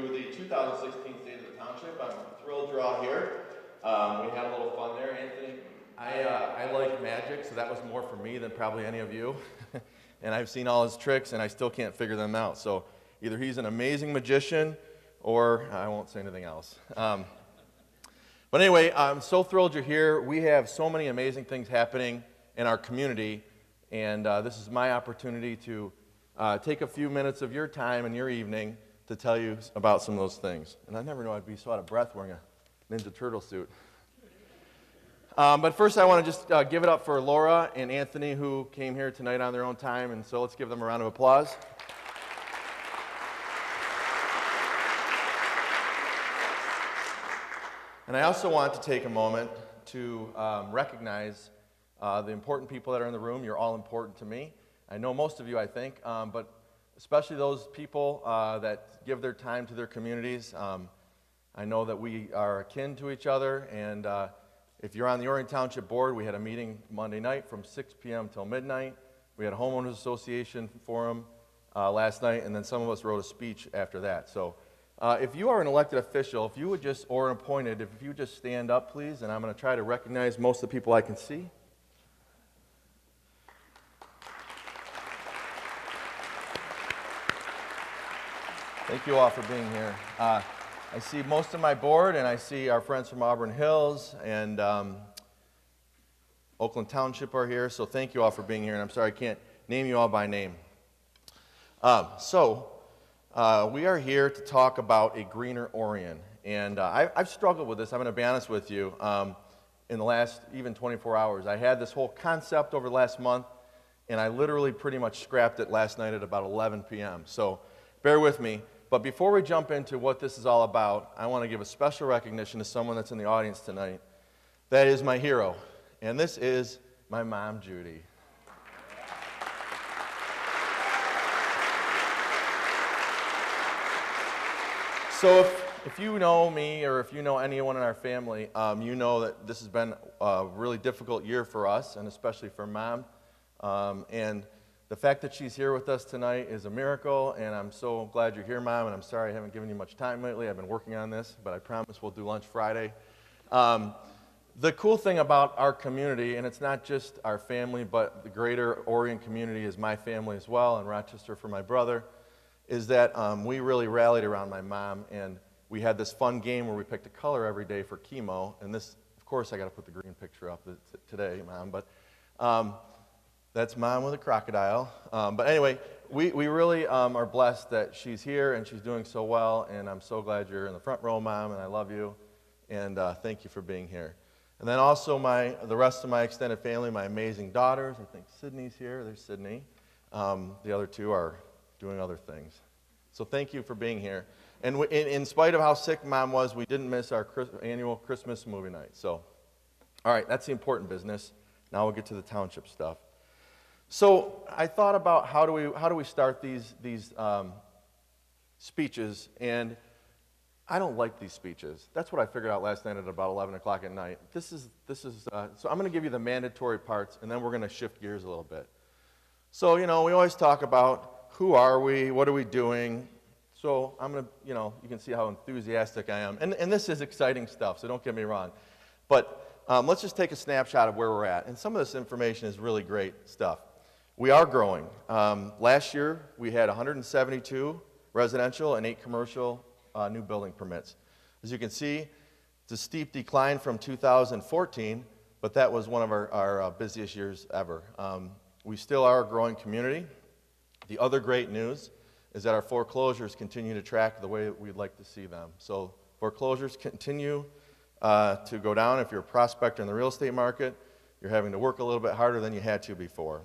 to the 2016 State of the Township. I'm thrilled you're all here. We had a little fun there, Anthony. I like magic, so that was more for me than probably any of you. And I've seen all his tricks, and I still can't figure them out. So either he's an amazing magician, or I won't say anything else. But anyway, I'm so thrilled you're here. We have so many amazing things happening in our community, and this is my opportunity to take a few minutes of your time and your evening to tell you about some of those things. And I never knew I'd be so out of breath wearing a Ninja Turtle suit. But first I want to just give it up for Laura and Anthony, who came here tonight on their own time, and so let's give them a round of applause. And I also want to take a moment to recognize the important people that are in the room. You're all important to me. I know most of you, I think, but especially those people that give their time to their communities. I know that we are akin to each other, and if you're on the Orion Township Board, we had a meeting Monday night from 6 p.m. till midnight. We had a homeowners association forum last night, and then some of us wrote a speech after that. So if you are an elected official, if you would just, or appointed, if you would just stand up, please, and I'm going to try to recognize most of the people I can see. Thank you all for being here. I see most of my board, and I see our friends from Auburn Hills and Oakland Township are here, so thank you all for being here, and I'm sorry I can't name you all by name. We are here to talk about a greener Orion, and I've struggled with this, I'm going to be honest with you, in the last even 24 hours. I had this whole concept over the last month, and I literally pretty much scrapped it last night at about 11 p.m., so bear with me. But before we jump into what this is all about, I want to give a special recognition to someone that's in the audience tonight. That is my hero, and this is my mom, Judy. So if you know me or if you know anyone in our family, you know that this has been a really difficult year for us, and especially for Mom. And the fact that she's here with us tonight is a miracle, and I'm so glad you're here, Mom, and I'm sorry I haven't given you much time lately. I've been working on this, but I promise we'll do lunch Friday. The cool thing about our community, and it's not just our family, but the greater Orion community is my family as well, and Rochester for my brother, is that we really rallied around my mom, and we had this fun game where we picked a color every day for chemo, and this, of course, I got to put the green picture up today, Mom, but that's Mom with a crocodile. But anyway, we really are blessed that she's here and she's doing so well, and I'm so glad you're in the front row, Mom, and I love you, and thank you for being here. And then also the rest of my extended family, my amazing daughters. I think Sydney's here. There's Sydney. The other two are doing other things. So thank you for being here. And in spite of how sick Mom was, we didn't miss our annual Christmas movie night. So, all right, that's the important business. Now we'll get to the township stuff. So I thought about how do we start these speeches, and I don't like these speeches. That's what I figured out last night at about 11 o'clock at night. So I'm going to give you the mandatory parts, and then we're going to shift gears a little bit. So, we always talk about who are we, what are we doing. So I'm going to, you can see how enthusiastic I am. And this is exciting stuff, so don't get me wrong. But let's just take a snapshot of where we're at. And some of this information is really great stuff. We are growing. Last year, we had 172 residential and 8 commercial new building permits. As you can see, it's a steep decline from 2014, but that was one of our busiest years ever. We still are a growing community. The other great news is that our foreclosures continue to track the way we'd like to see them. So foreclosures continue to go down. If you're a prospector in the real estate market, you're having to work a little bit harder than you had to before.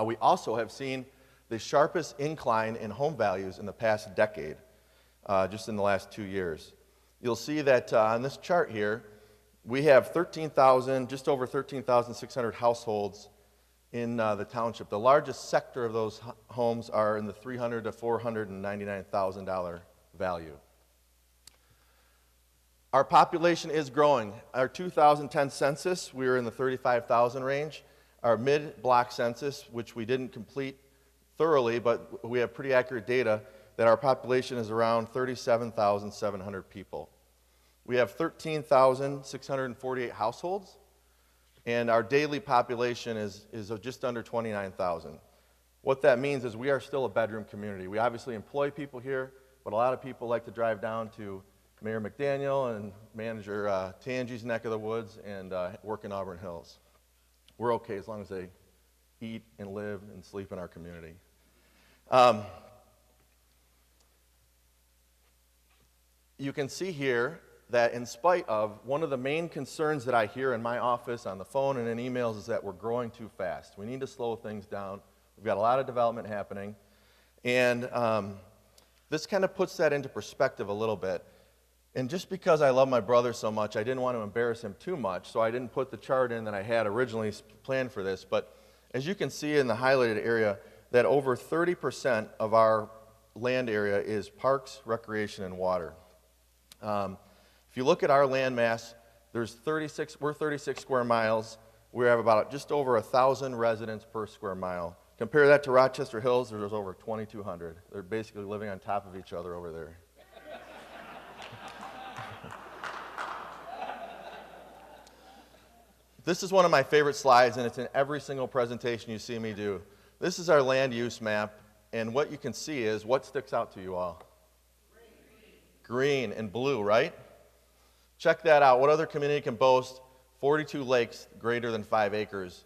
We also have seen the sharpest incline in home values in the past decade, just in the last 2 years. You'll see that on this chart here, we have just over 13,600 households in the township. The largest sector of those homes are in the $300,000 to $499,000 value. Our population is growing. Our 2010 census, we were in the 35,000 range. Our mid-block census, which we didn't complete thoroughly, but we have pretty accurate data, that our population is around 37,700 people. We have 13,648 households, and our daily population is just under 29,000. What that means is we are still a bedroom community. We obviously employ people here, but a lot of people like to drive down to Mayor McDaniel and Manager Tangi's neck of the woods and work in Auburn Hills. We're okay as long as they eat and live and sleep in our community. You can see here that in spite of one of the main concerns that I hear in my office, on the phone, and in emails is that we're growing too fast. We need to slow things down. We've got a lot of development happening. And this kind of puts that into perspective a little bit. And just because I love my brother so much, I didn't want to embarrass him too much, so I didn't put the chart in that I had originally planned for this. But as you can see in the highlighted area, that over 30% of our land area is parks, recreation, and water. If you look at our land mass, we're 36 square miles. We have about just over 1,000 residents per square mile. Compare that to Rochester Hills, there's over 2,200. They're basically living on top of each other over there. This is one of my favorite slides, and it's in every single presentation you see me do. This is our land use map, and what you can see is, what sticks out to you all? Green and blue, right? Check that out. What other community can boast 42 lakes greater than 5 acres?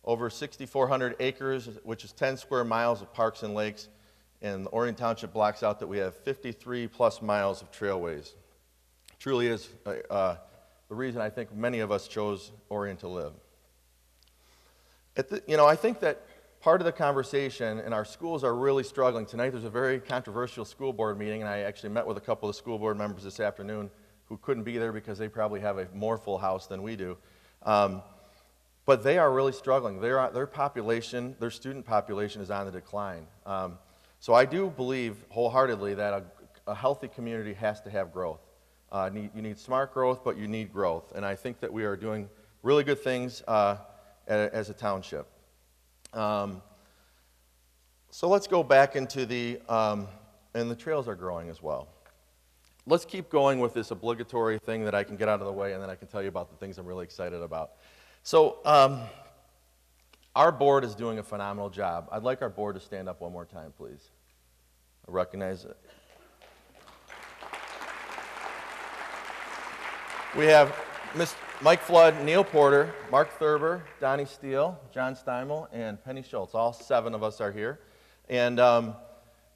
Over 6,400 acres, which is 10 square miles of parks and lakes, and Orion Township blocks out that we have 53 plus miles of trailways. Truly is the reason I think many of us chose Orion to live. I think that part of the conversation, and our schools are really struggling. Tonight there's a very controversial school board meeting, and I actually met with a couple of school board members this afternoon who couldn't be there because they probably have a more full house than we do. But they are really struggling. Their population, their student population is on the decline. So I do believe wholeheartedly that a healthy community has to have growth. You need smart growth, but you need growth. And I think that we are doing really good things as a township. So let's go back into and the trails are growing as well. Let's keep going with this obligatory thing that I can get out of the way, and then I can tell you about the things I'm really excited about. So our board is doing a phenomenal job. I'd like our board to stand up one more time, please. I recognize it. We have Mike Flood, Neil Porter, Mark Thurber, Donnie Steele, John Steimel, and Penny Schultz. All 7 of us are here. And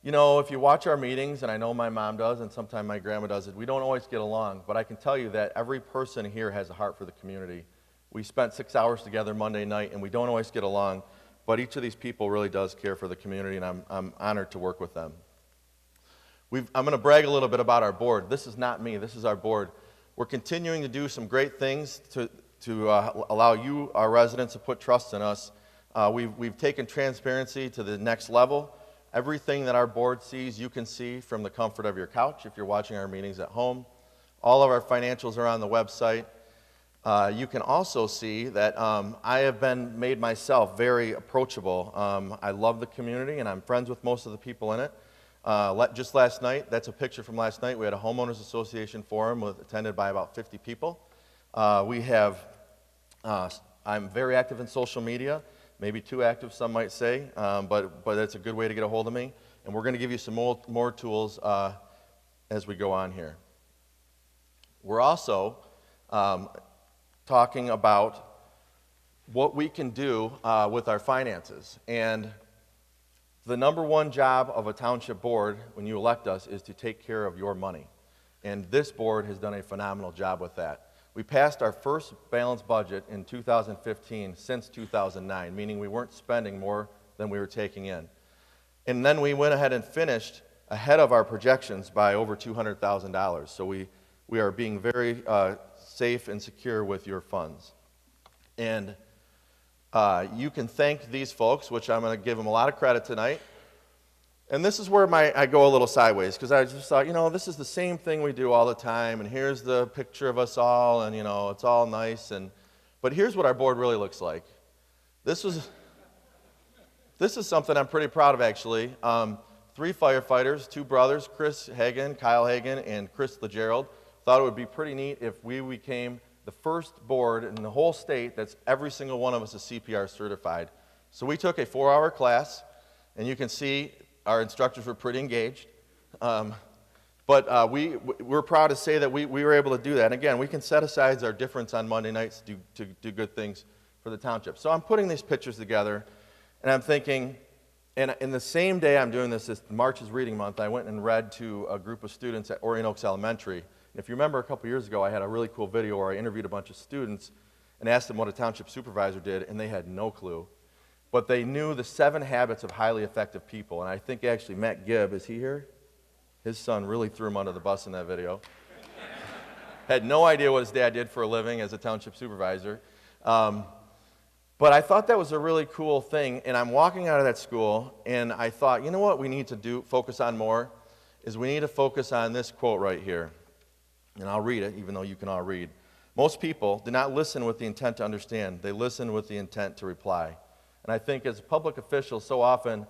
if you watch our meetings, and I know my mom does, and sometimes my grandma does it, we don't always get along, but I can tell you that every person here has a heart for the community. We spent 6 hours together Monday night, and we don't always get along, but each of these people really does care for the community, and I'm honored to work with them. I'm going to brag a little bit about our board. This is not me, this is our board. We're continuing to do some great things to allow you, our residents, to put trust in us. We've taken transparency to the next level. Everything that our board sees, you can see from the comfort of your couch if you're watching our meetings at home. All of our financials are on the website. You can also see that I have made myself very approachable. I love the community, and I'm friends with most of the people in it. Just last night, that's a picture from last night, we had a homeowners association forum attended by about 50 people. I'm very active in social media, maybe too active, some might say, but it's a good way to get a hold of me. And we're going to give you some more tools as we go on here. We're also talking about what we can do with our finances. And the number one job of a township board when you elect us is to take care of your money. And this board has done a phenomenal job with that. We passed our first balanced budget in 2015 since 2009, meaning we weren't spending more than we were taking in. And then we went ahead and finished ahead of our projections by over $200,000. So we are being very safe and secure with your funds. And you can thank these folks, which I'm going to give them a lot of credit tonight. And this is where I go a little sideways, because I just thought, this is the same thing we do all the time, and here's the picture of us all, and it's all nice. But here's what our board really looks like. This is something I'm pretty proud of, actually. 3 firefighters, 2 brothers, Chris Hagan, Kyle Hagan, and Chris LeGerald, thought it would be pretty neat if we became the first board in the whole state that's every single one of us is CPR certified. So we took a 4-hour class, and you can see our instructors were pretty engaged. But we're proud to say that we were able to do that. And again, we can set aside our difference on Monday nights to do good things for the township. So I'm putting these pictures together, and I'm thinking, and in the same day I'm doing this March is Reading Month, I went and read to a group of students at Orion Oaks Elementary. And if you remember a couple years ago, I had a really cool video where I interviewed a bunch of students and asked them what a township supervisor did, and they had no clue. But they knew the 7 habits of highly effective people. And I think actually Matt Gibb, is he here? His son really threw him under the bus in that video. Had no idea what his dad did for a living as a township supervisor. But I thought that was a really cool thing, and I'm walking out of that school, and I thought, you know what we need to focus on more, is we need to focus on this quote right here. And I'll read it, even though you can all read. Most people do not listen with the intent to understand. They listen with the intent to reply. And I think as public officials, so often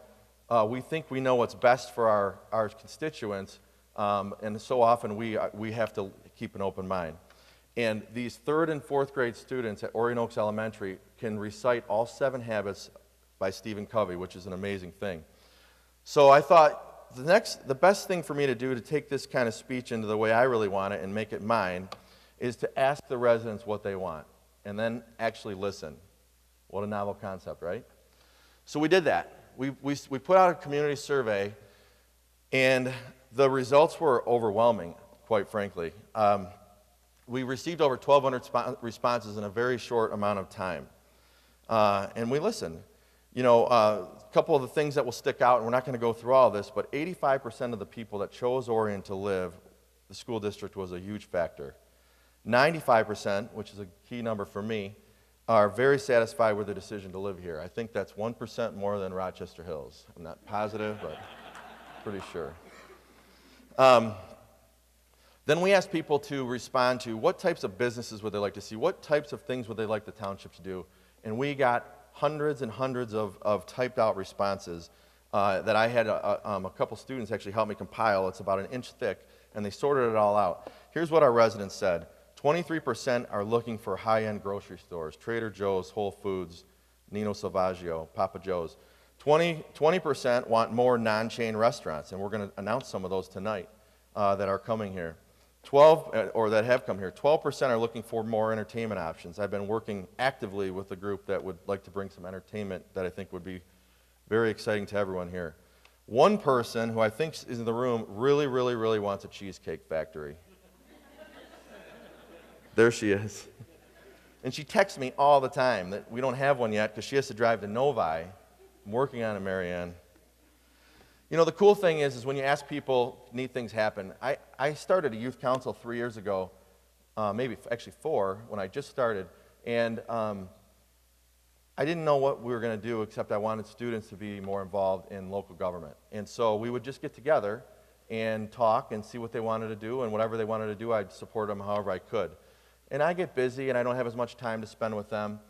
we think we know what's best for our constituents, and so often we have to keep an open mind. And these 3rd and 4th grade students at Orion Oaks Elementary can recite all 7 habits by Stephen Covey, which is an amazing thing. So I thought the best thing for me to do to take this kind of speech into the way I really want it and make it mine is to ask the residents what they want and then actually listen. What a novel concept, right? So we did that. We put out a community survey, and the results were overwhelming, quite frankly. We received over 1,200 responses in a very short amount of time. And we listened. You know, a couple of the things that will stick out, and we're not going to go through all this, but 85% of the people that chose Orion to live, the school district was a huge factor. 95%, which is a key number for me, are very satisfied with the decision to live here. I think that's 1% more than Rochester Hills. I'm not positive, but pretty sure. Then we asked people to respond to what types of businesses would they like to see, what types of things would they like the township to do, and we got hundreds and hundreds of typed out responses that I had a couple students actually help me compile. It's about 1 inch thick, and they sorted it all out. Here's what our residents said. 23% are looking for high-end grocery stores, Trader Joe's, Whole Foods, Nino Salvaggio, Papa Joe's. 20% want more non-chain restaurants, and we're going to announce some of those tonight that are coming here. 12 have come here. 12% are looking for more entertainment options. I've been working actively with a group that would like to bring some entertainment that I think would be very exciting to everyone here. One person who I think is in the room really, really, really wants a cheesecake factory. There she is. And she texts me all the time that we don't have one yet because she has to drive to Novi. I'm working on it, Marianne. You know, the cool thing is when you ask people, neat things happen. I started a youth council 3 years ago, maybe actually 4, when I just started. And I didn't know what we were going to do, except I wanted students to be more involved in local government. And so we would just get together and talk and see what they wanted to do, and whatever they wanted to do, I'd support them however I could. And I get busy, and I don't have as much time to spend with them.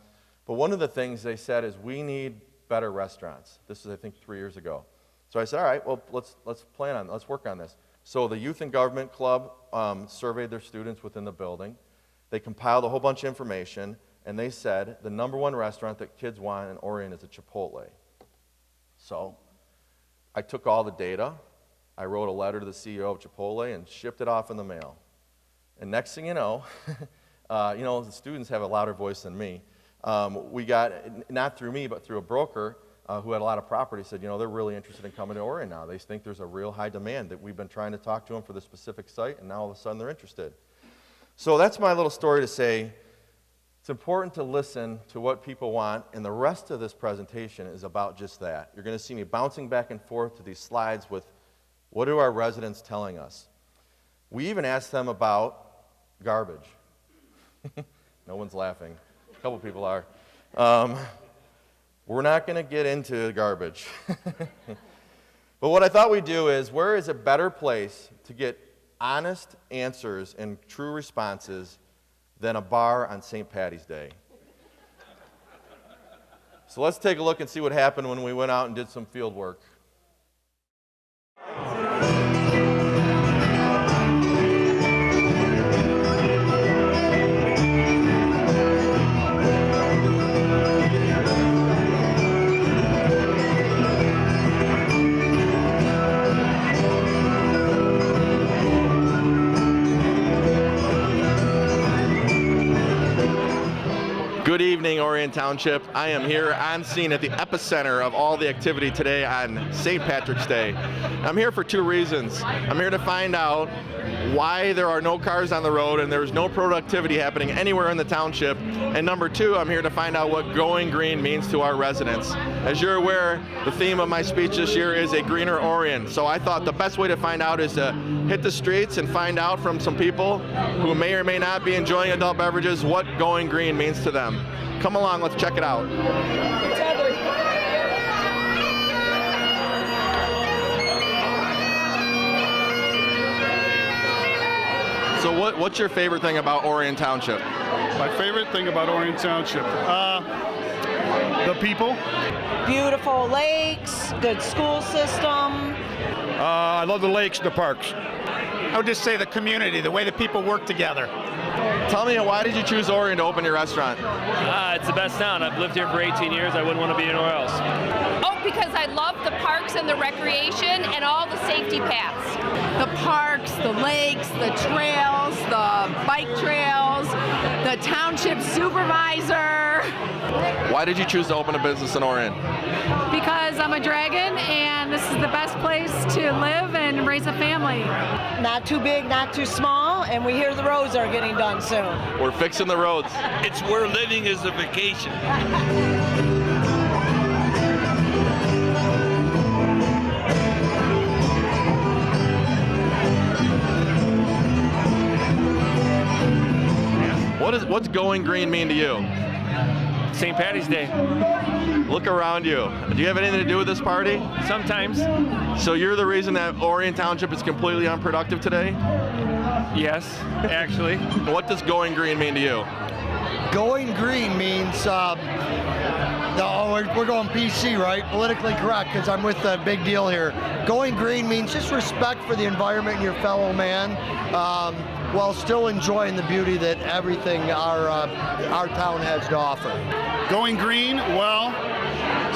But one of the things they said is, we need better restaurants. This is, I think, 3 years ago. So I said, all right, well, let's work on this. So the Youth and Government Club surveyed their students within the building. They compiled a whole bunch of information, and they said the #1 restaurant that kids want in Orion is a Chipotle. So I took all the data, I wrote a letter to the CEO of Chipotle and shipped it off in the mail. And next thing you know, the students have a louder voice than me. We got, not through me, but through a broker who had a lot of property, said, they're really interested in coming to Orion now. They think there's a real high demand, that we've been trying to talk to them for this specific site, and now all of a sudden they're interested. So that's my little story to say it's important to listen to what people want, and the rest of this presentation is about just that. You're going to see me bouncing back and forth to these slides with what are our residents telling us. We even asked them about garbage. No one's laughing. A couple people are. We're not going to get into garbage. But what I thought we'd do is, where is a better place to get honest answers and true responses than a bar on St. Patty's Day? So let's take a look and see what happened when we went out and did some field work. evening, Orion Township. I am here on scene at the epicenter of all the activity today on St. Patrick's Day. I'm here for two reasons. I'm here to find out why there are no cars on the road and there's no productivity happening anywhere in the township. And number two, I'm here to find out what going green means to our residents. As you're aware, the theme of my speech this year is a greener Orion. So I thought the best way to find out is to hit the streets and find out from some people who may or may not be enjoying adult beverages what going green means to them. Come along, let's check it out. So what's your favorite thing about Orion Township? My favorite thing about Orion Township? The people. Beautiful lakes, good school system. I love the lakes and the parks. I would just say the community, the way the people work together. Tell me, why did you choose Orion to open your restaurant? It's the best town. I've lived here for 18 years. I wouldn't want to be anywhere else. Oh, because I love the parks and the recreation and all the safety paths. The parks, the lakes, the trails, the bike trails, the township supervisor. Why did you choose to open a business in Orion? Because I'm a dragon and this is the best place to live and raise a family. Not too big, not too small, and we hear the roads are getting done soon. We're fixing the roads. It's where living is a vacation. What's going green mean to you? St. Patty's Day. Look around you. Do you have anything to do with this party? Sometimes. So you're the reason that Orion Township is completely unproductive today? Yes, actually. What does going green mean to you? Going green means, we're going PC, right? Politically correct, because I'm with the big deal here. Going green means just respect for the environment and your fellow man, while still enjoying the beauty that everything our town has to offer. Going green, well,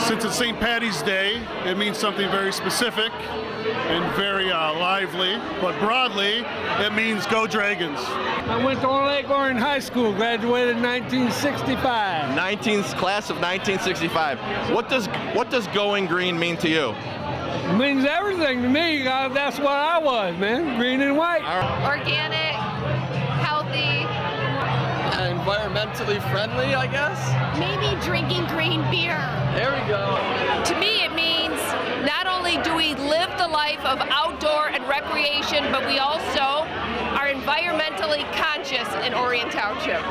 since it's St. Patty's Day, it means something very specific and very lively, but broadly, it means go Dragons. I went to Lake Orion High School, graduated in 1965. Class of 1965. What does going green mean to you? It means everything to me. That's what I was, man. Green and white. Organic, healthy. Environmentally friendly, I guess? Maybe drinking green beer. There we go. To me, it means not only do we live the life of outdoor and recreation, but we also are environmentally conscious in Orion Township.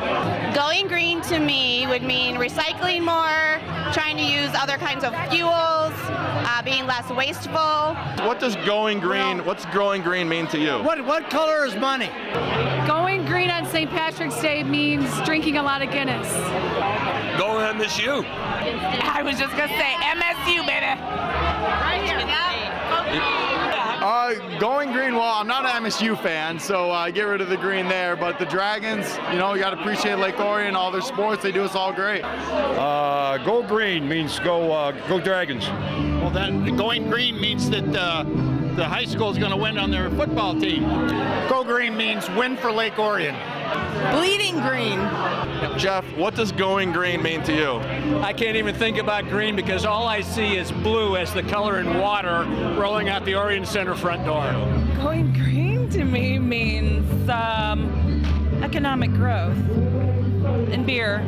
Going green to me would mean recycling more, trying to use other kinds of fuels, being less wasteful. What's going green mean to you? What color is money? Going green on St. Patrick's Day means drinking a lot of Guinness. Go MSU. I was just gonna say MSU, baby. Right here. Going green, well, I'm not an MSU fan, so get rid of the green there. But the Dragons, you got to appreciate Lake Orion, all their sports. They do us all great. Go green means go Dragons. Well, then going green means that the high school is going to win on their football team. Go green means win for Lake Orion. Bleeding green. Jeff, what does going green mean to you? I can't even think about green because all I see is blue as the color in water rolling out the Orion Center front door. Going green to me means economic growth and beer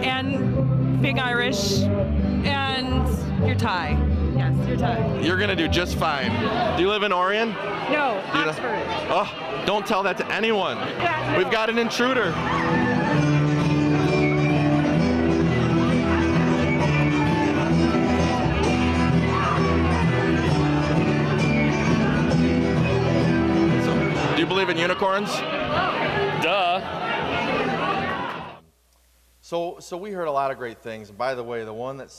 and being Irish and your tie. Yes, your tie. You're gonna do just fine. Do you live in Orion? No, Oxford. Oh, don't tell that to anyone. Yeah, no. We've got an intruder. Do you believe in unicorns? Duh. So we heard a lot of great things. And by the way, the one that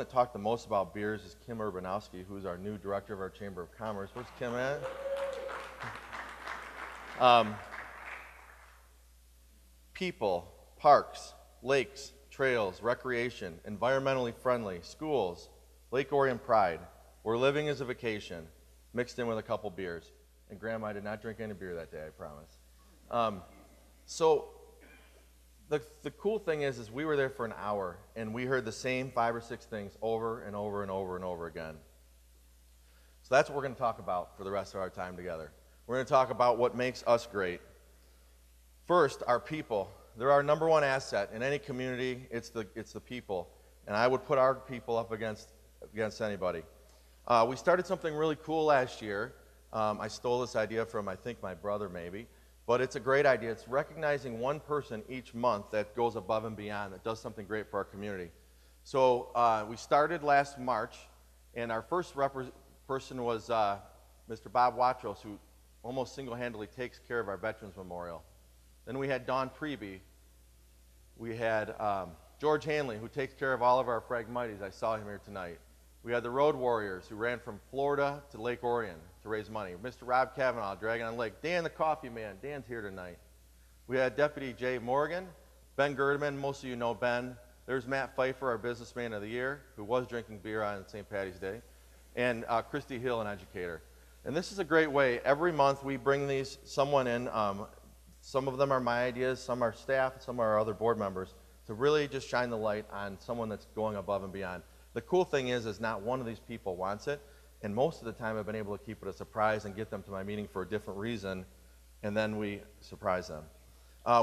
talked the most about beers is Kim Urbanowski, who's our new director of our Chamber of Commerce. Where's Kim at? People, parks, lakes, trails, recreation, environmentally friendly, schools, Lake Orion pride. We're living as a vacation, mixed in with a couple beers. And Grandma, I did not drink any beer that day, I promise. So The cool thing is we were there for an hour, and we heard the same 5 or 6 things over and over and over and over again. So that's what we're going to talk about for the rest of our time together. We're going to talk about what makes us great. First, our people. They're our number one asset. In any community, it's the people. And I would put our people up against anybody. We started something really cool last year. I stole this idea from, I think, my brother maybe. But it's a great idea. It's recognizing one person each month that goes above and beyond, that does something great for our community. So we started last March, and our first person was Mr. Bob Watros, who almost single-handedly takes care of our Veterans Memorial. Then we had Dawn Preby. We had George Hanley, who takes care of all of our Phragmites. I saw him here tonight. We had the Road Warriors, who ran from Florida to Lake Orion to raise money. Mr. Rob Cavanaugh, Dragon on Lake. Dan the Coffee Man. Dan's here tonight. We had Deputy Jay Morgan, Ben Gerdeman. Most of you know Ben. There's Matt Pfeiffer, our Businessman of the Year, who was drinking beer on St. Patty's Day. And Christy Hill, an educator. And this is a great way. Every month we bring someone in. Some of them are my ideas, some are staff, some are our other board members, to really just shine the light on someone that's going above and beyond. The cool thing is not one of these people wants it, and most of the time I've been able to keep it a surprise and get them to my meeting for a different reason, and then we surprise them.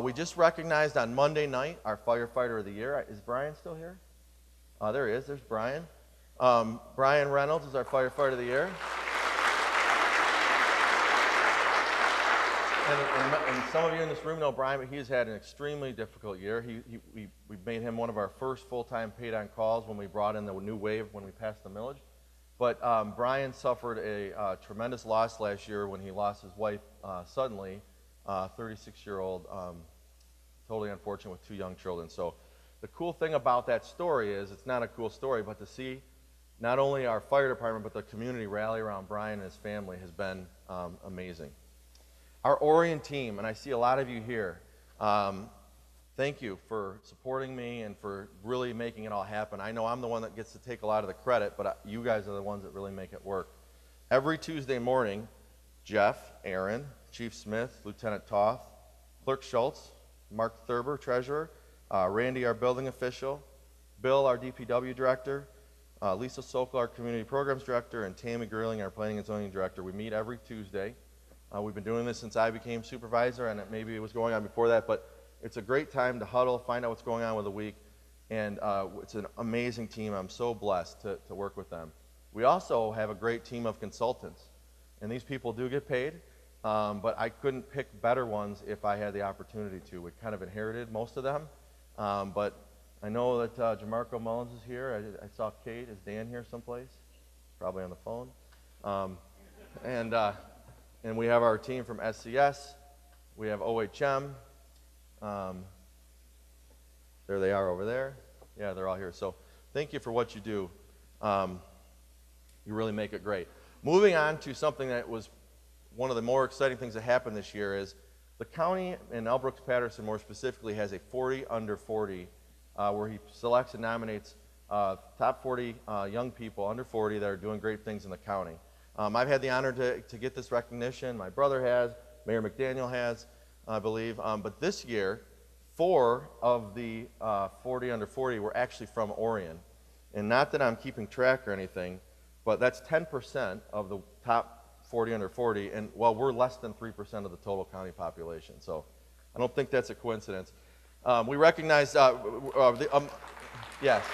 We just recognized on Monday night our Firefighter of the Year. Is Brian still here? There he is. There's Brian. Brian Reynolds is our Firefighter of the Year. And some of you in this room know Brian, but he's had an extremely difficult year. We made him one of our first full-time paid-on calls when we brought in the new wave when we passed the millage. But Brian suffered a tremendous loss last year when he lost his wife suddenly, 36-year-old, totally unfortunate with 2 young children. So the cool thing about that story is it's not a cool story, but to see not only our fire department but the community rally around Brian and his family has been amazing. Our Orion team, and I see a lot of you here, thank you for supporting me and for really making it all happen. I know I'm the one that gets to take a lot of the credit, but you guys are the ones that really make it work. Every Tuesday morning, Jeff, Aaron, Chief Smith, Lieutenant Toth, Clerk Schultz, Mark Thurber, Treasurer, Randy, our building official, Bill, our DPW Director, Lisa Sokol, our Community Programs Director, and Tammy Gurling, our Planning and Zoning Director. We meet every Tuesday. We've been doing this since I became supervisor, and maybe it was going on before that, but it's a great time to huddle, find out what's going on with the week, and it's an amazing team. I'm so blessed to work with them. We also have a great team of consultants, and these people do get paid, but I couldn't pick better ones if I had the opportunity to. We kind of inherited most of them, but I know that Jamarco Mullins is here. I saw Kate. Is Dan here someplace? Probably on the phone. And we have our team from SCS. We have OHM. There they are over there. Yeah, they're all here. So thank you for what you do. You really make it great. Moving on to something that was one of the more exciting things that happened this year is the county, and L. Brooks Patterson more specifically, has a 40 under 40 where he selects and nominates top 40 young people under 40 that are doing great things in the county. I've had the honor to get this recognition. My brother has, Mayor McDaniel has, I believe. But this year, 4 of the 40 under 40 were actually from Orion. And not that I'm keeping track or anything, but that's 10% of the top 40 under 40, and well, we're less than 3% of the total county population. So I don't think that's a coincidence. We recognize, yes.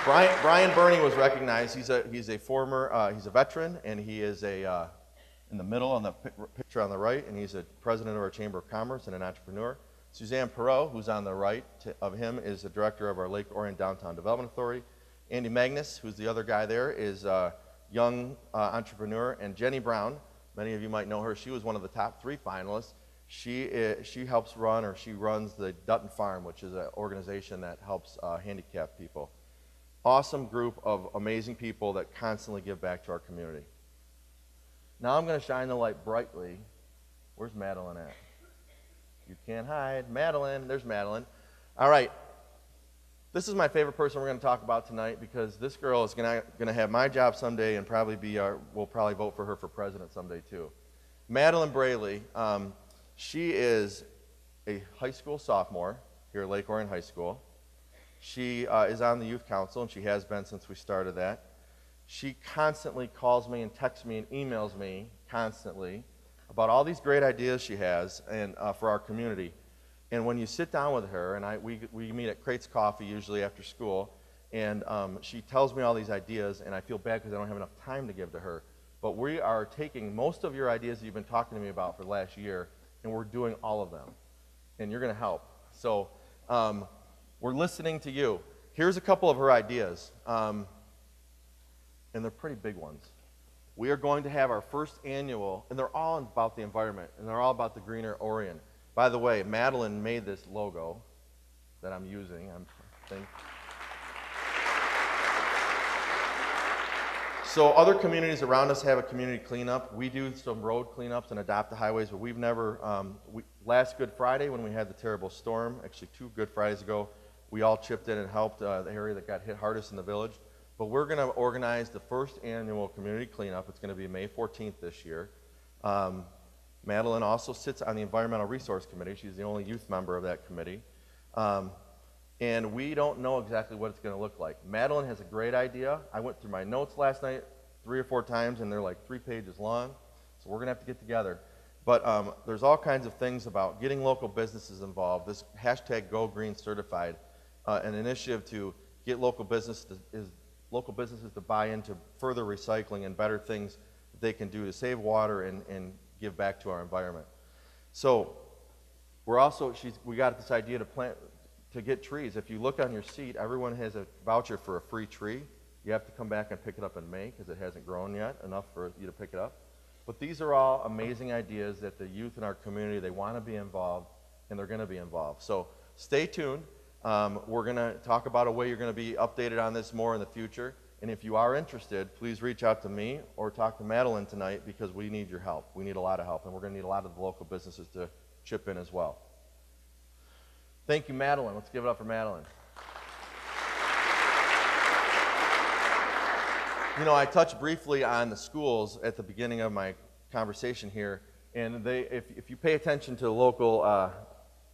Brian Burney was recognized. He's a former, he's a veteran, and he is in the middle on the picture on the right, and he's a president of our Chamber of Commerce and an entrepreneur. Suzanne Perot, who's on the right of him, is the director of our Lake Orion Downtown Development Authority. Andy Magnus, who's the other guy there, is a young entrepreneur. And Jenny Brown, many of you might know her. She was one of the top 3 finalists. She helps run, or she runs the Dutton Farm, which is an organization that helps handicapped people. Awesome group of amazing people that constantly give back to our community. Now I'm going to shine the light brightly. Where's Madeline at? You can't hide. Madeline, there's Madeline. All right. This is my favorite person we're going to talk about tonight, because this girl is going to have my job someday and probably we'll probably vote for her for president someday too. Madeline Braley, she is a high school sophomore here at Lake Orion High School. She is on the youth council, and she has been since we started that. She constantly calls me and texts me and emails me constantly about all these great ideas she has and for our community. And when you sit down with her, and we meet at Crates Coffee usually after school, and she tells me all these ideas, and I feel bad because I don't have enough time to give to her. But we are taking most of your ideas that you've been talking to me about for the last year, and we're doing all of them. And you're going to help. So we're listening to you. Here's a couple of her ideas, and they're pretty big ones. We are going to have our first annual, and they're all about the environment, and they're all about the greener Orion. By the way, Madeline made this logo that I'm using. So other communities around us have a community cleanup. We do some road cleanups and adopt the highways, but we've never, last Good Friday when we had the terrible storm, actually 2 Good Fridays ago, we all chipped in and helped the area that got hit hardest in the village. But we're going to organize the first annual community cleanup. It's going to be May 14th this year. Madeline also sits on the Environmental Resource Committee. She's the only youth member of that committee. And we don't know exactly what it's going to look like. Madeline has a great idea. I went through my notes last night 3 or 4 times, and they're like 3 pages long. So we're going to have to get together. But there's all kinds of things about getting local businesses involved. This hashtag Go Green Certified, an initiative to get local businesses to buy into further recycling and better things that they can do to save water and give back to our environment. So we got this idea to get trees. If you look on your seat, everyone has a voucher for a free tree. You have to come back and pick it up in May because it hasn't grown yet enough for you to pick it up. But these are all amazing ideas that the youth in our community, they want to be involved, and they're going to be involved. So stay tuned. We're going to talk about a way you're going to be updated on this more in the future. And if you are interested, please reach out to me or talk to Madeline tonight because we need your help. We need a lot of help, and we're going to need a lot of the local businesses to chip in as well. Thank you, Madeline. Let's give it up for Madeline. You know, I touched briefly on the schools at the beginning of my conversation here, and if you pay attention to the local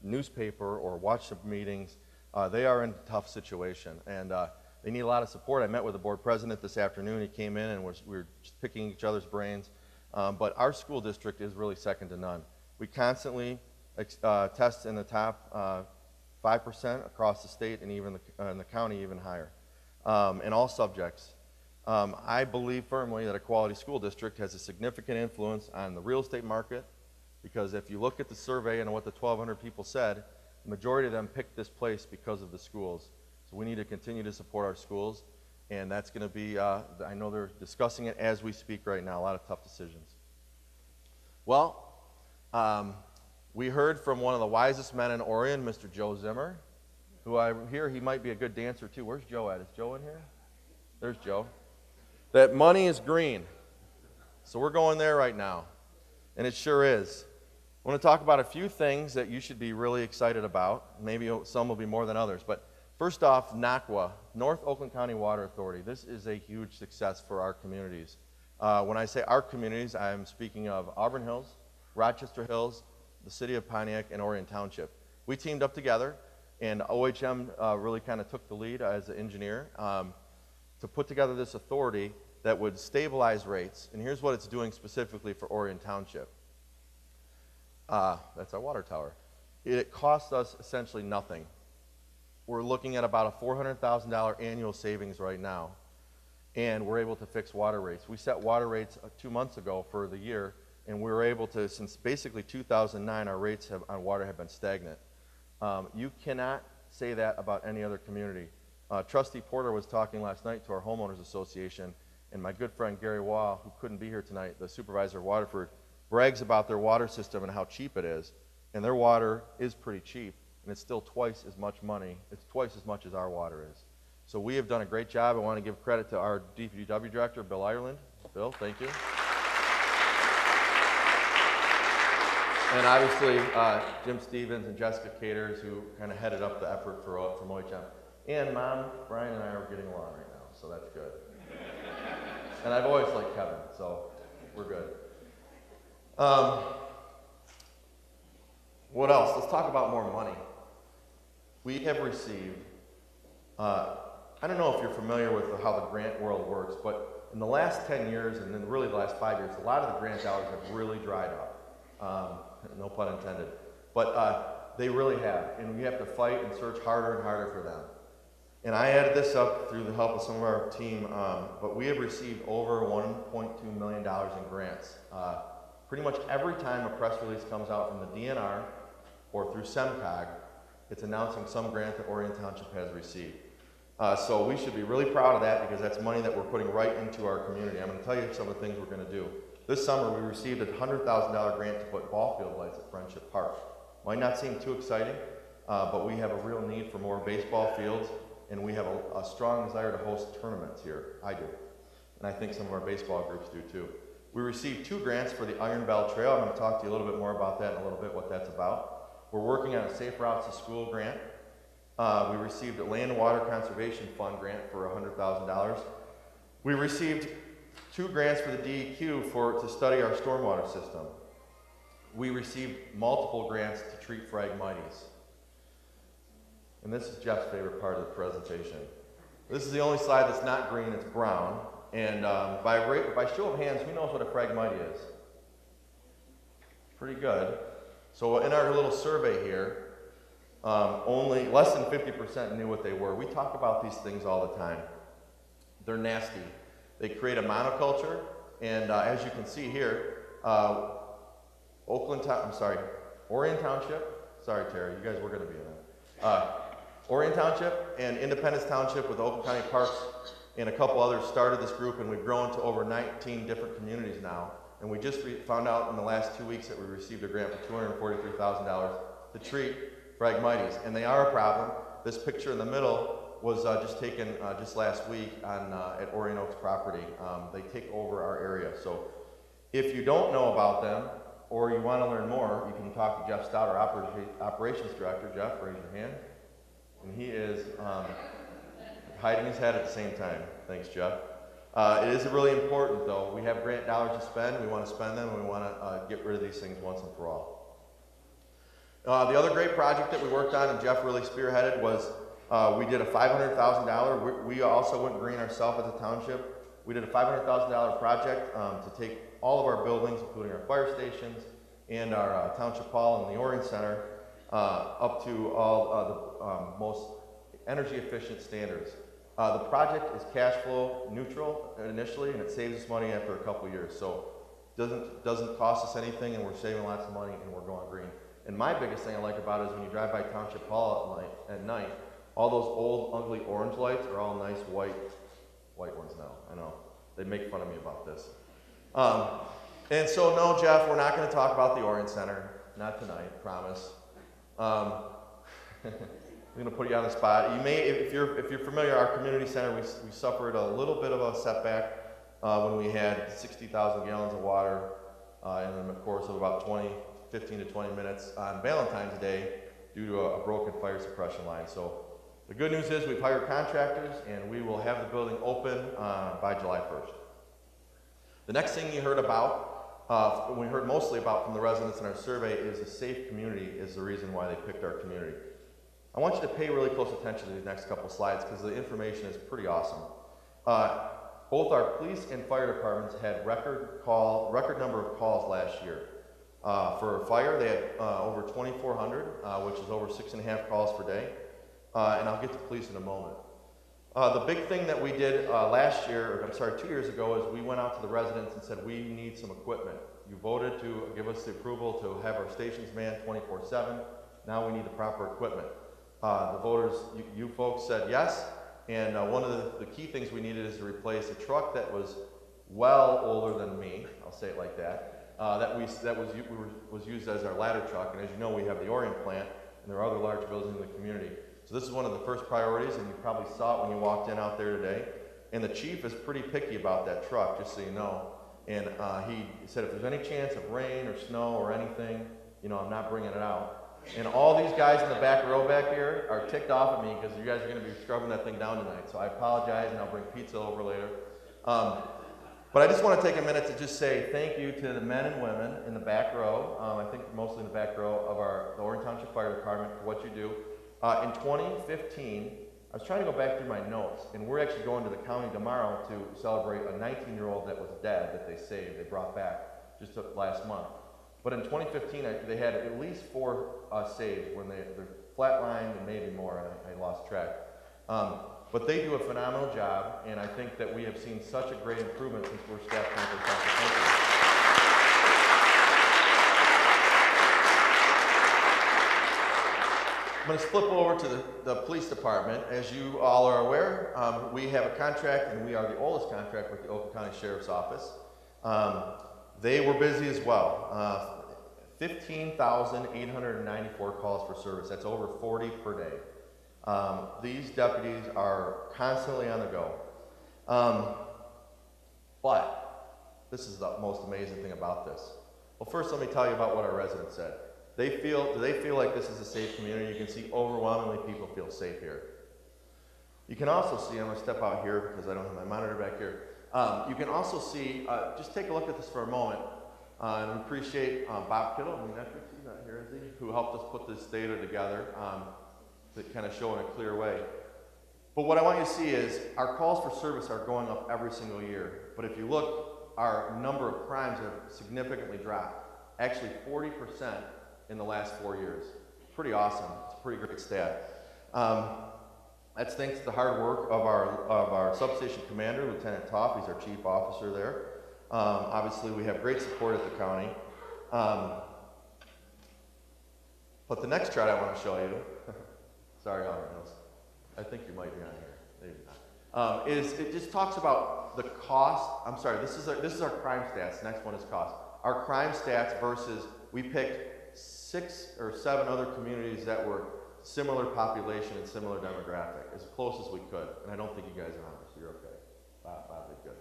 newspaper or watch the meetings, they are in a tough situation, and they need a lot of support. I met with the board president this afternoon. He came in, and we were just picking each other's brains, but our school district is really second to none. We constantly test in the top 5% across the state, and even in the county even higher, in all subjects. I believe firmly that a quality school district has a significant influence on the real estate market, because if you look at the survey and what the 1,200 people said, the majority of them picked this place because of the schools. So we need to continue to support our schools, and that's going to be, I know they're discussing it as we speak right now, a lot of tough decisions. Well, we heard from one of the wisest men in Orion, Mr. Joe Zimmer, who I hear he might be a good dancer too. Where's Joe at? Is Joe in here? There's Joe. That money is green. So we're going there right now, and it sure is. I want to talk about a few things that you should be really excited about. Maybe some will be more than others, but first off, NACWA, North Oakland County Water Authority. This is a huge success for our communities. When I say our communities, I'm speaking of Auburn Hills, Rochester Hills, the city of Pontiac, and Orion Township. We teamed up together, and OHM really kind of took the lead as an engineer to put together this authority that would stabilize rates. And here's what it's doing specifically for Orion Township. That's our water tower. It costs us essentially nothing. We're looking at about a $400,000 annual savings right now, and we're able to fix water rates. We set water rates 2 months ago for the year, and we were able to, since basically 2009, our rates on water have been stagnant. You cannot say that about any other community. Trustee Porter was talking last night to our homeowners association, and my good friend Gary Waugh, who couldn't be here tonight, the supervisor of Waterford, brags about their water system and how cheap it is. And their water is pretty cheap, and it's still twice as much money. It's twice as much as our water is. So we have done a great job. I want to give credit to our DPW director, Bill Ireland. Bill, thank you. And obviously, Jim Stevens and Jessica Caters, who kind of headed up the effort from OHM. And Mom, Brian and I are getting along right now, so that's good. And I've always liked Kevin, so we're good. What else? Let's talk about more money. We have received, I don't know if you're familiar with how the grant world works, but in the last 10 years, and then really the last 5 years, a lot of the grant dollars have really dried up. No pun intended. But they really have, and we have to fight and search harder and harder for them. And I added this up through the help of some of our team, but we have received over $1.2 million in grants. Pretty much every time a press release comes out from the DNR or through SEMCOG, it's announcing some grant that Orion Township has received. So we should be really proud of that because that's money that we're putting right into our community. I'm going to tell you some of the things we're going to do. This summer we received a $100,000 grant to put ball field lights at Friendship Park. Might not seem too exciting, but we have a real need for more baseball fields, and we have a strong desire to host tournaments here. I do, and I think some of our baseball groups do too. We received 2 grants for the Iron Bell Trail. I'm going to talk to you a little bit more about that in a little bit, what that's about. We're working on a Safe Routes to School grant. We received a Land and Water Conservation Fund grant for $100,000. We received 2 grants for the DEQ to study our stormwater system. We received multiple grants to treat Phragmites. And this is Jeff's favorite part of the presentation. This is the only slide that's not green, it's brown. And by show of hands, who knows what a Phragmite is? Pretty good. So in our little survey here, only less than 50% knew what they were. We talk about these things all the time. They're nasty. They create a monoculture, and as you can see here, Orion Township, sorry Terry, you guys were going to be in that. Orion Township and Independence Township with Oakland County Parks and a couple others started this group, and we've grown to over 19 different communities now. And we just found out in the last 2 weeks that we received a grant for $243,000 to treat Phragmites, and they are a problem. This picture in the middle was just taken just last week at Orion Oaks property. They take over our area. So if you don't know about them or you want to learn more, you can talk to Jeff Stout, our operations director. Jeff, raise your hand. And he is hiding his head at the same time. Thanks, Jeff. It is really important, though. We have grant dollars to spend. We want to spend them, and we want to get rid of these things once and for all. The other great project that we worked on, and Jeff really spearheaded, was we did a $500,000. We also went green ourselves as a township. We did a $500,000 project to take all of our buildings, including our fire stations and our township hall and the Orion Center, up to all the most energy efficient standards. The project is cash flow neutral initially, and it saves us money after a couple years. So it doesn't cost us anything, and we're saving lots of money, and we're going green. And my biggest thing I like about it is when you drive by Township Hall at night, all those old, ugly orange lights are all nice white ones now. I know. They make fun of me about this. And so, no, Jeff, we're not going to talk about the Orion Center. Not tonight, promise. I'm going to put you on the spot. You may, if you're familiar, our community center, we suffered a little bit of a setback when we had 60,000 gallons of water in the course of about 15 to 20 minutes on Valentine's Day due to a broken fire suppression line. So the good news is we've hired contractors, and we will have the building open by July 1st. The next thing you heard about, we heard mostly about from the residents in our survey, is a safe community is the reason why they picked our community. I want you to pay really close attention to these next couple slides because the information is pretty awesome. Both our police and fire departments had record number of calls last year. For fire, they had over 2,400, which is over 6.5 calls per day. And I'll get to police in a moment. The big thing that we did 2 years ago, is we went out to the residents and said, we need some equipment. You voted to give us the approval to have our stations manned 24/7. Now we need the proper equipment. The voters, you folks said yes, and one of the key things we needed is to replace a truck that was well older than me, I'll say it like that, that was used as our ladder truck, and as you know, we have the Orion plant, and there are other large buildings in the community. So this is one of the first priorities, and you probably saw it when you walked in out there today, and the chief is pretty picky about that truck, just so you know, and he said if there's any chance of rain or snow or anything, I'm not bringing it out. And all these guys in the back row back here are ticked off at me because you guys are going to be scrubbing that thing down tonight. So I apologize, and I'll bring pizza over later. But I just want to take a minute to just say thank you to the men and women in the back row, I think mostly in the back row of the Orion Township Fire Department for what you do. In 2015, I was trying to go back through my notes, and we're actually going to the county tomorrow to celebrate a 19-year-old that was dead that they saved, they brought back just last month. But in 2015, they had at least 4 saves when they're flatlined and maybe more, I lost track. But they do a phenomenal job, and I think that we have seen such a great improvement since we're staff 20%. Thank you. I'm going to flip over to the police department. As you all are aware, we have a contract, and we are the oldest contract with the Oakland County Sheriff's Office. They were busy as well. 15,894 calls for service. That's over 40 per day. These deputies are constantly on the go. But this is the most amazing thing about this. Well, first let me tell you about what our residents said. Do they feel like this is a safe community? You can see overwhelmingly people feel safe here. You can also see, I'm going to step out here because I don't have my monitor back here. You can also see, just take a look at this for a moment, and we appreciate Bob Kittle, he's not here, is he? Who helped us put this data together to kind of show in a clear way. But what I want you to see is our calls for service are going up every single year. But if you look, our number of crimes have significantly dropped. Actually 40% in the last 4 years. Pretty awesome. It's a pretty great stat. That's thanks to the hard work of our substation commander, Lieutenant Toff. He's our chief officer there. Obviously, we have great support at the county. But the next chart I want to show you, sorry, I think you might be on here. Maybe not. It just talks about the cost. I'm sorry. This is our crime stats. Next one is cost. Our crime stats versus we picked 6 or 7 other communities that were similar population and similar demographic, as close as we could. And I don't think you guys are on this, so you're okay. Bob did good.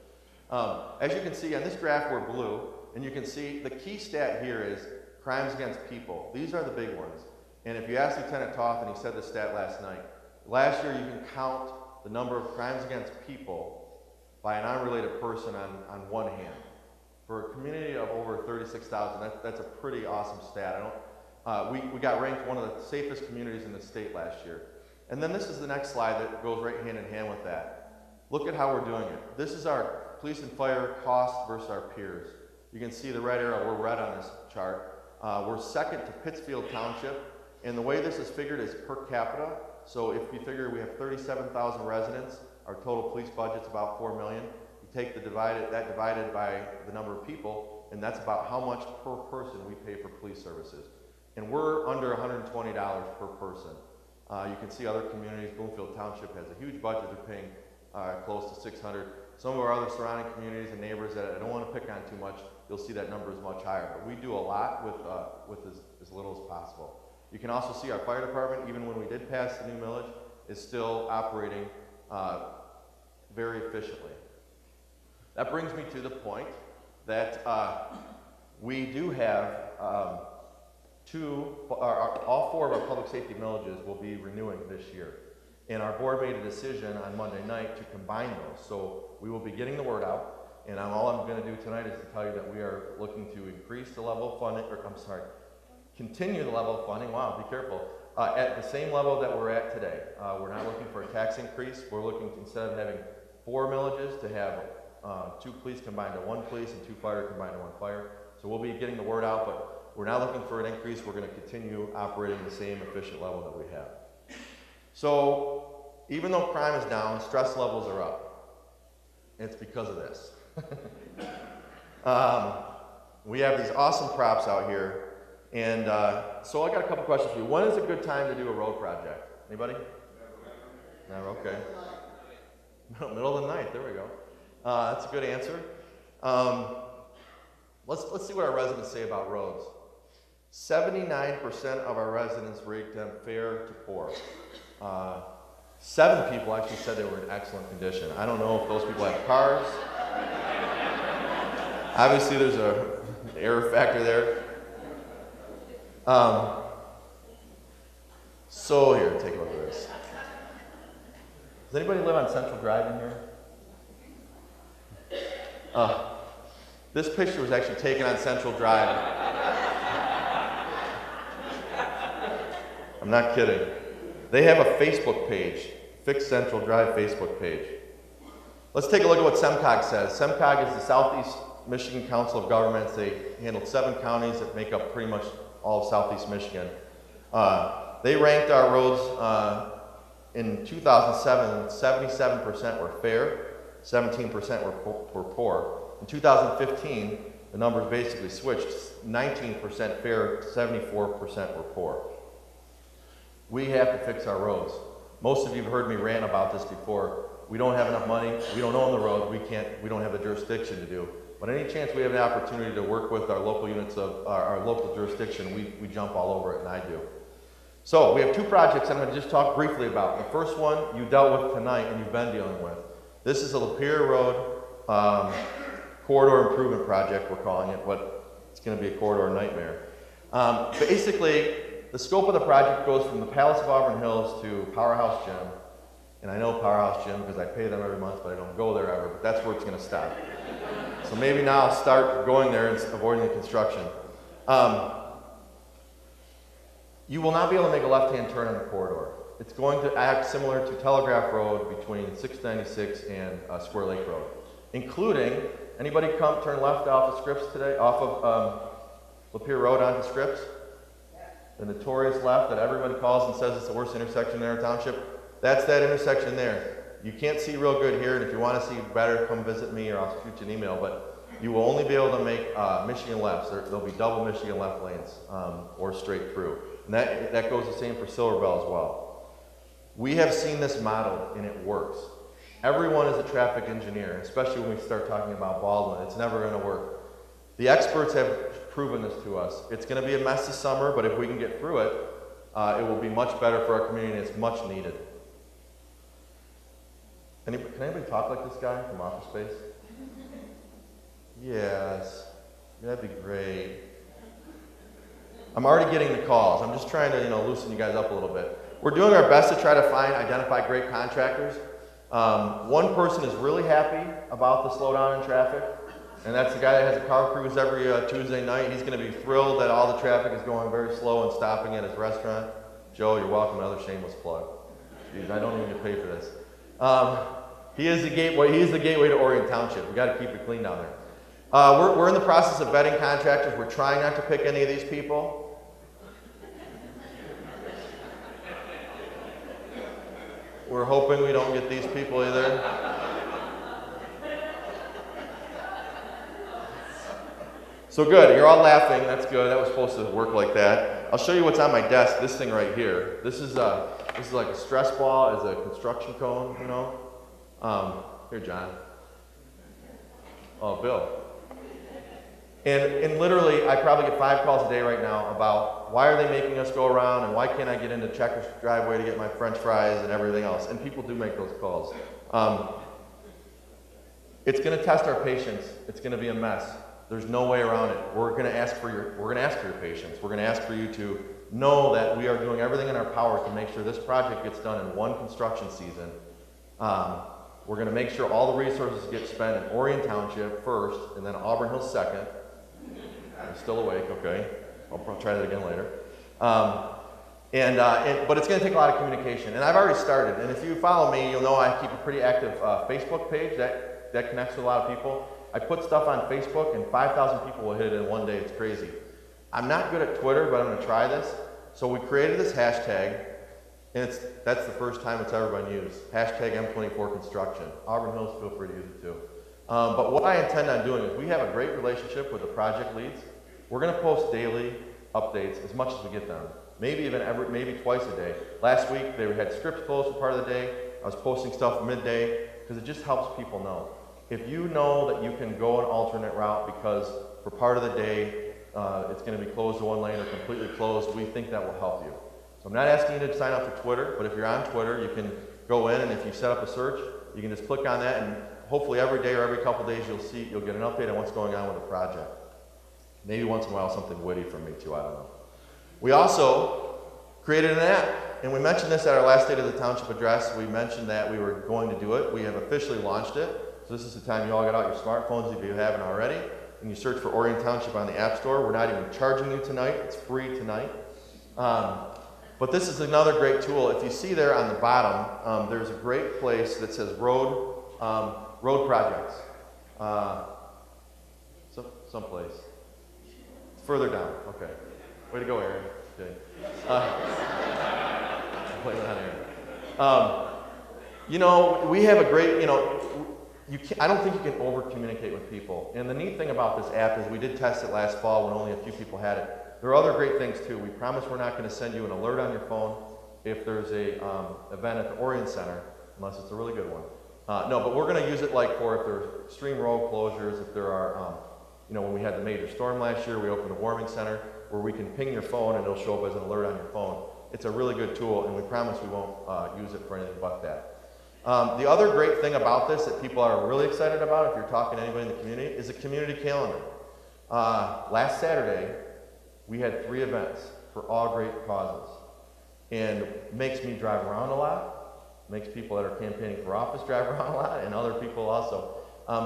As you can see on this graph, we're blue, and you can see the key stat here is crimes against people. These are the big ones. And if you ask Lieutenant Toth, and he said this stat last night, last year you can count the number of crimes against people by an unrelated person on one hand. For a community of over 36,000, that's a pretty awesome stat. We got ranked one of the safest communities in the state last year. And then this is the next slide that goes right hand in hand with that. Look at how we're doing it. This is our police and fire costs versus our peers. You can see the red arrow, we're red on this chart. We're second to Pittsfield Township, and the way this is figured is per capita. So if you figure we have 37,000 residents, our total police budget's about $4 million. You take that divided by the number of people, and that's about how much per person we pay for police services. And we're under $120 per person. You can see other communities, Bloomfield Township has a huge budget, they're paying close to $600. Some of our other surrounding communities and neighbors that I don't want to pick on too much, you'll see that number is much higher. But we do a lot with as little as possible. You can also see our fire department, even when we did pass the new millage, is still operating very efficiently. That brings me to the point that we do have all 4 of our public safety millages will be renewing this year. And our board made a decision on Monday night to combine those. So we will be getting the word out. And all I'm going to do tonight is to tell you that we are looking to increase the level of funding, continue the level of funding, wow, be careful, at the same level that we're at today. We're not looking for a tax increase. We're looking to, instead of having 4 millages, to have 2 police combined to 1 police and 2 fire combined to 1 fire. So we'll be getting the word out, but we're not looking for an increase. We're going to continue operating the same efficient level that we have. So even though crime is down, stress levels are up. And it's because of this. We have these awesome props out here. And so I got a couple questions for you. When is a good time to do a road project? Anybody? Never, okay. Middle of the night, there we go. That's a good answer. Let's see what our residents say about roads. 79% of our residents rate them fair to poor. 7 people actually said they were in excellent condition. I don't know if those people have cars. Obviously, there's an error factor there. So here, take a look at this. Does anybody live on Central Drive in here? This picture was actually taken on Central Drive. I'm not kidding. They have a Facebook page, Fix Central Drive Facebook page. Let's take a look at what SEMCOG says. SEMCOG is the Southeast Michigan Council of Governments. They handled 7 counties that make up pretty much all of Southeast Michigan. They ranked our roads in 2007, 77% were fair, 17% were poor. In 2015, the numbers basically switched. 19% fair, 74% were poor. We have to fix our roads. Most of you have heard me rant about this before. We don't have enough money, we don't own the road, we don't have the jurisdiction to do. But any chance we have an opportunity to work with our local units of our local jurisdiction, we jump all over it, and I do. So we have 2 projects I'm going to just talk briefly about. The first one you dealt with tonight and you've been dealing with. This is a Lapeer Road corridor improvement project, we're calling it, but it's going to be a corridor nightmare. Basically, the scope of the project goes from the Palace of Auburn Hills to Powerhouse Gym. And I know Powerhouse Gym because I pay them every month, but I don't go there ever, but that's where it's going to stop. So maybe now I'll start going there and avoiding the construction. You will not be able to make a left-hand turn on the corridor. It's going to act similar to Telegraph Road between 696 and Square Lake Road, including, anybody turn left off of Scripps today, off of Lapeer Road onto Scripps? The notorious left that everybody calls and says it's the worst intersection in our township. That's that intersection there. You can't see real good here, and if you want to see better, come visit me or I'll shoot you an email, but you will only be able to make Michigan lefts. There'll be double Michigan left lanes or straight through. And that goes the same for Silver Bell as well. We have seen this model, and it works. Everyone is a traffic engineer, especially when we start talking about Baldwin. It's never going to work. The experts have proven this to us. It's going to be a mess this summer, but if we can get through it, it will be much better for our community, and it's much needed. Can anybody talk like this guy from Office Space? Yes, that'd be great. I'm already getting the calls. I'm just trying to, loosen you guys up a little bit. We're doing our best to try to identify great contractors. One person is really happy about the slowdown in traffic, and that's the guy that has a car cruise every Tuesday night. He's going to be thrilled that all the traffic is going very slow and stopping at his restaurant. Joe, you're welcome. Another shameless plug. Jeez, I don't even get paid for this. He is the gateway. He is the gateway to Orion Township. We got to keep it clean down there. We're in the process of vetting contractors. We're trying not to pick any of these people. We're hoping we don't get these people either. So good. You're all laughing. That's good. That was supposed to work like that. I'll show you what's on my desk. This thing right here. This is like a stress ball, is a construction cone, Here, John. Oh, Bill. And literally, I probably get 5 calls a day right now about why are they making us go around and why can't I get into Checker's driveway to get my French fries and everything else. And people do make those calls. It's going to test our patience. It's going to be a mess. There's no way around it. We're going to ask for your patience. We're going to ask for you to know that we are doing everything in our power to make sure this project gets done in one construction season. We're going to make sure all the resources get spent in Orion Township first, and then Auburn Hills second. I'm still awake, okay. I'll try that again later. But it's going to take a lot of communication, and I've already started. And if you follow me, you'll know I keep a pretty active Facebook page that connects with a lot of people. I put stuff on Facebook, and 5,000 people will hit it in one day. It's crazy. I'm not good at Twitter, but I'm going to try this. So we created this hashtag, and that's the first time it's ever been used. Hashtag M24Construction. Auburn Hills, feel free to use it too. But what I intend on doing is we have a great relationship with the project leads. We're going to post daily updates as much as we get them. Maybe even maybe twice a day. Last week they had scripts closed for part of the day. I was posting stuff midday because it just helps people know. If you know that you can go an alternate route because for part of the day it's going to be closed to one lane or completely closed, we think that will help you. So I'm not asking you to sign up for Twitter, but if you're on Twitter, you can go in, and if you set up a search, you can just click on that, and hopefully every day or every couple days you'll get an update on what's going on with the project. Maybe once in a while something witty from me too, I don't know. We also created an app, and we mentioned this at our last State of the Township address. We mentioned that we were going to do it. We have officially launched it. So So this is the time you all get out your smartphones if you haven't already, and you search for Orion Township on the App Store. We're not even charging you tonight. It's free tonight. But this is another great tool. If you see there on the bottom, there's a great place that says road projects. Someplace. Further down. Okay. Way to go, Aaron. Okay. Blame it on Aaron. You know, we have a great, you know, I don't think you can over-communicate with people. And the neat thing about this app is we did test it last fall when only a few people had it. There are other great things too. We promise we're not going to send you an alert on your phone if there's a event at the Orion Center, unless it's a really good one. No, but we're going to use it like for if there's stream road closures, if there are, you know, when we had the major storm last year, we opened a warming center where we can ping your phone and it'll show up as an alert on your phone. It's a really good tool, and we promise we won't use it for anything but that. The other great thing about this that people are really excited about, if you're talking to anybody in the community, is a community calendar. Last Saturday, we had 3 events for all great causes. And it makes me drive around a lot, makes people that are campaigning for office drive around a lot, and other people also.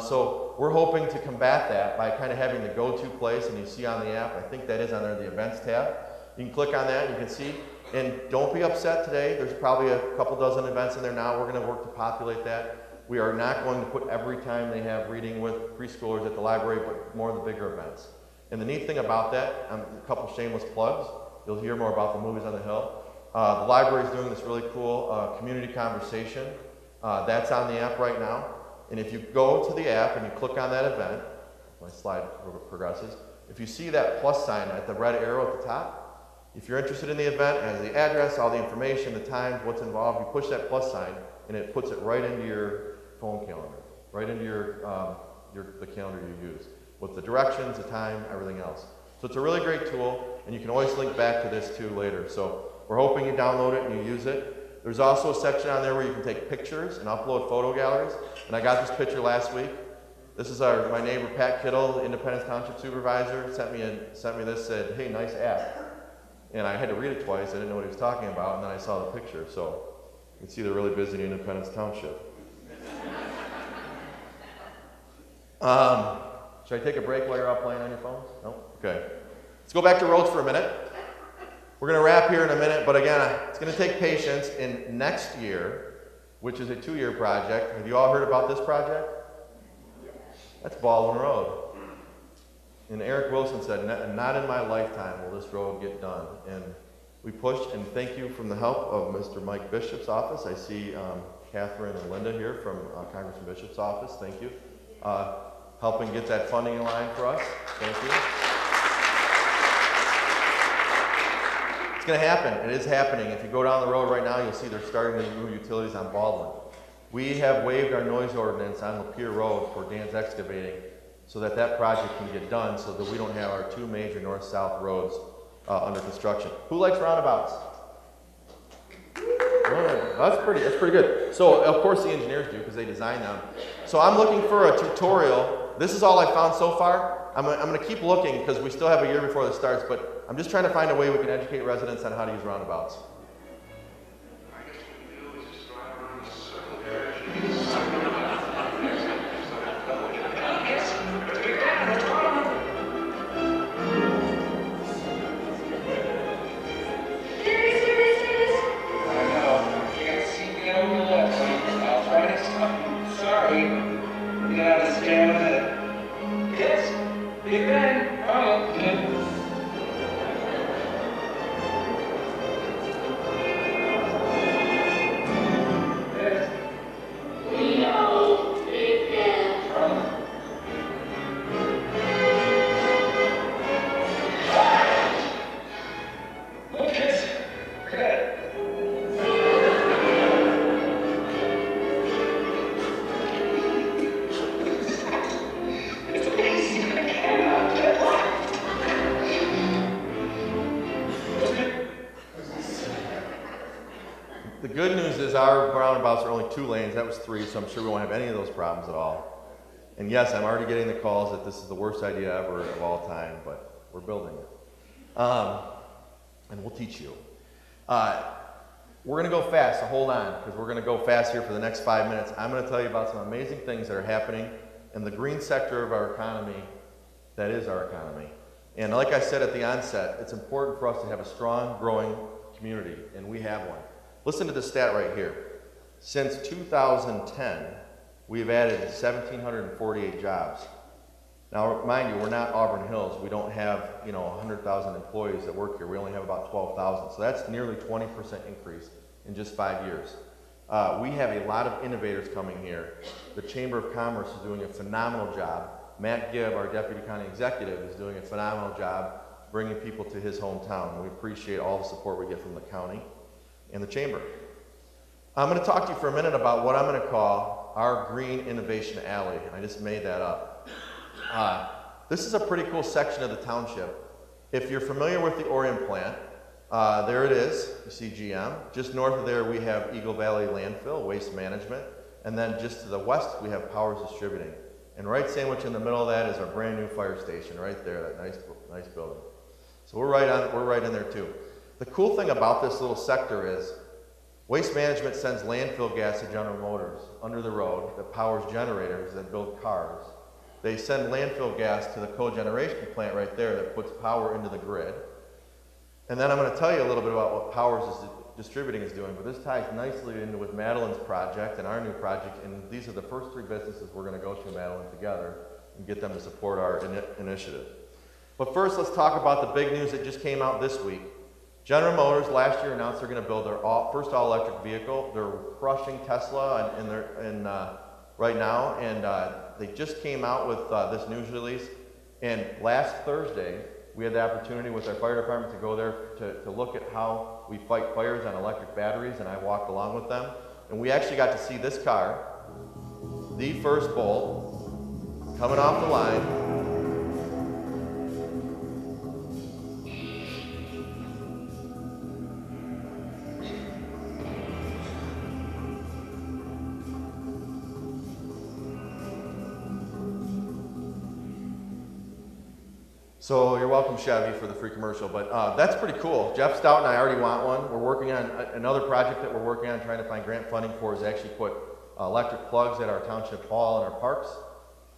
So we're hoping to combat that by kind of having the go-to place, and you see on the app, I think that is under the events tab. You can click on that, and you can see. And don't be upset today. There's probably a couple dozen events in there now. We're going to work to populate that. We are not going to put every time they have reading with preschoolers at the library, but more of the bigger events. And the neat thing about that, a couple shameless plugs. You'll hear more about the movies on the Hill. The library is doing this really cool community conversation. That's on the app right now. And if you go to the app and you click on that event, my slide progresses, if you see that plus sign at the red arrow at the top, if you're interested in the event, it has the address, all the information, the times, what's involved, you push that plus sign, and it puts it right into your phone calendar, right into the calendar you use, with the directions, the time, everything else. So it's a really great tool, and you can always link back to this too later. So we're hoping you download it and you use it. There's also a section on there where you can take pictures and upload photo galleries, and I got this picture last week. This is my neighbor Pat Kittle, the Independence Township Supervisor, sent me this, said, hey, nice app. And I had to read it twice. I didn't know what he was talking about, and then I saw the picture. So you can see they're really busy in Independence Township. Should I take a break while you're out playing on your phones? No? Okay. Let's go back to roads for a minute. We're going to wrap here in a minute, but again, it's going to take patience. And next year, which is a 2-year project, have you all heard about this project? That's Baldwin Road. And Eric Wilson said, not in my lifetime will this road get done. And we pushed, and thank you from the help of Mr. Mike Bishop's office. I see Catherine and Linda here from Congressman Bishop's office. Thank you. Helping get that funding in line for us. Thank you. It's going to happen. It is happening. If you go down the road right now, you'll see they're starting to move utilities on Baldwin. We have waived our noise ordinance on Lapeer Road for Dan's Excavating, so that project can get done, so that we don't have our 2 major north-south roads under construction. Who likes roundabouts? That's pretty good. So of course the engineers do, because they design them. So I'm looking for a tutorial. This is all I found so far. I'm going to keep looking because we still have a year before this starts, but I'm just trying to find a way we can educate residents on how to use roundabouts. The good news is our roundabouts are only 2 lanes. That was 3, so I'm sure we won't have any of those problems at all. And yes, I'm already getting the calls that this is the worst idea ever of all time, but we're building it. And we'll teach you. We're going to go fast, so hold on, because we're going to go fast here for the next 5 minutes. I'm going to tell you about some amazing things that are happening in the green sector of our economy that is our economy. And like I said at the onset, it's important for us to have a strong, growing community, and we have one. Listen to this stat right here. Since 2010, we've added 1,748 jobs. Now, mind you, we're not Auburn Hills. We don't have, 100,000 employees that work here. We only have about 12,000. So that's nearly 20% increase in just 5 years. We have a lot of innovators coming here. The Chamber of Commerce is doing a phenomenal job. Matt Gibb, our Deputy County Executive, is doing a phenomenal job bringing people to his hometown. And we appreciate all the support we get from the county and the Chamber. I'm going to talk to you for a minute about what I'm going to call our Green Innovation Alley. I just made that up. This is a pretty cool section of the township. If you're familiar with the Orion plant, there it is. You see GM. Just north of there, we have Eagle Valley Landfill, Waste Management. And then just to the west, we have Powers Distributing. And right sandwiched in the middle of that is our brand new fire station right there, that nice building. So we're right in there too. The cool thing about this little sector is Waste Management sends landfill gas to General Motors under the road that powers generators that build cars. They send landfill gas to the cogeneration plant right there that puts power into the grid. And then I'm going to tell you a little bit about what Powers Distributing is doing, but this ties nicely into with Madeline's project and our new project, and these are the first 3 businesses we're going to go to Madeline together and get them to support our initiative. But first, let's talk about the big news that just came out this week. General Motors last year announced they're going to build their first all-electric vehicle. They're crushing Tesla right now, and they just came out with this news release. And last Thursday, we had the opportunity with our fire department to go there to look at how we fight fires on electric batteries, and I walked along with them. And we actually got to see this car, the first Bolt, coming off the line. So you're welcome, Chevy, for the free commercial, but that's pretty cool. Jeff Stout and I already want one. We're working on another project that we're working on trying to find grant funding for is actually put electric plugs at our township hall and our parks.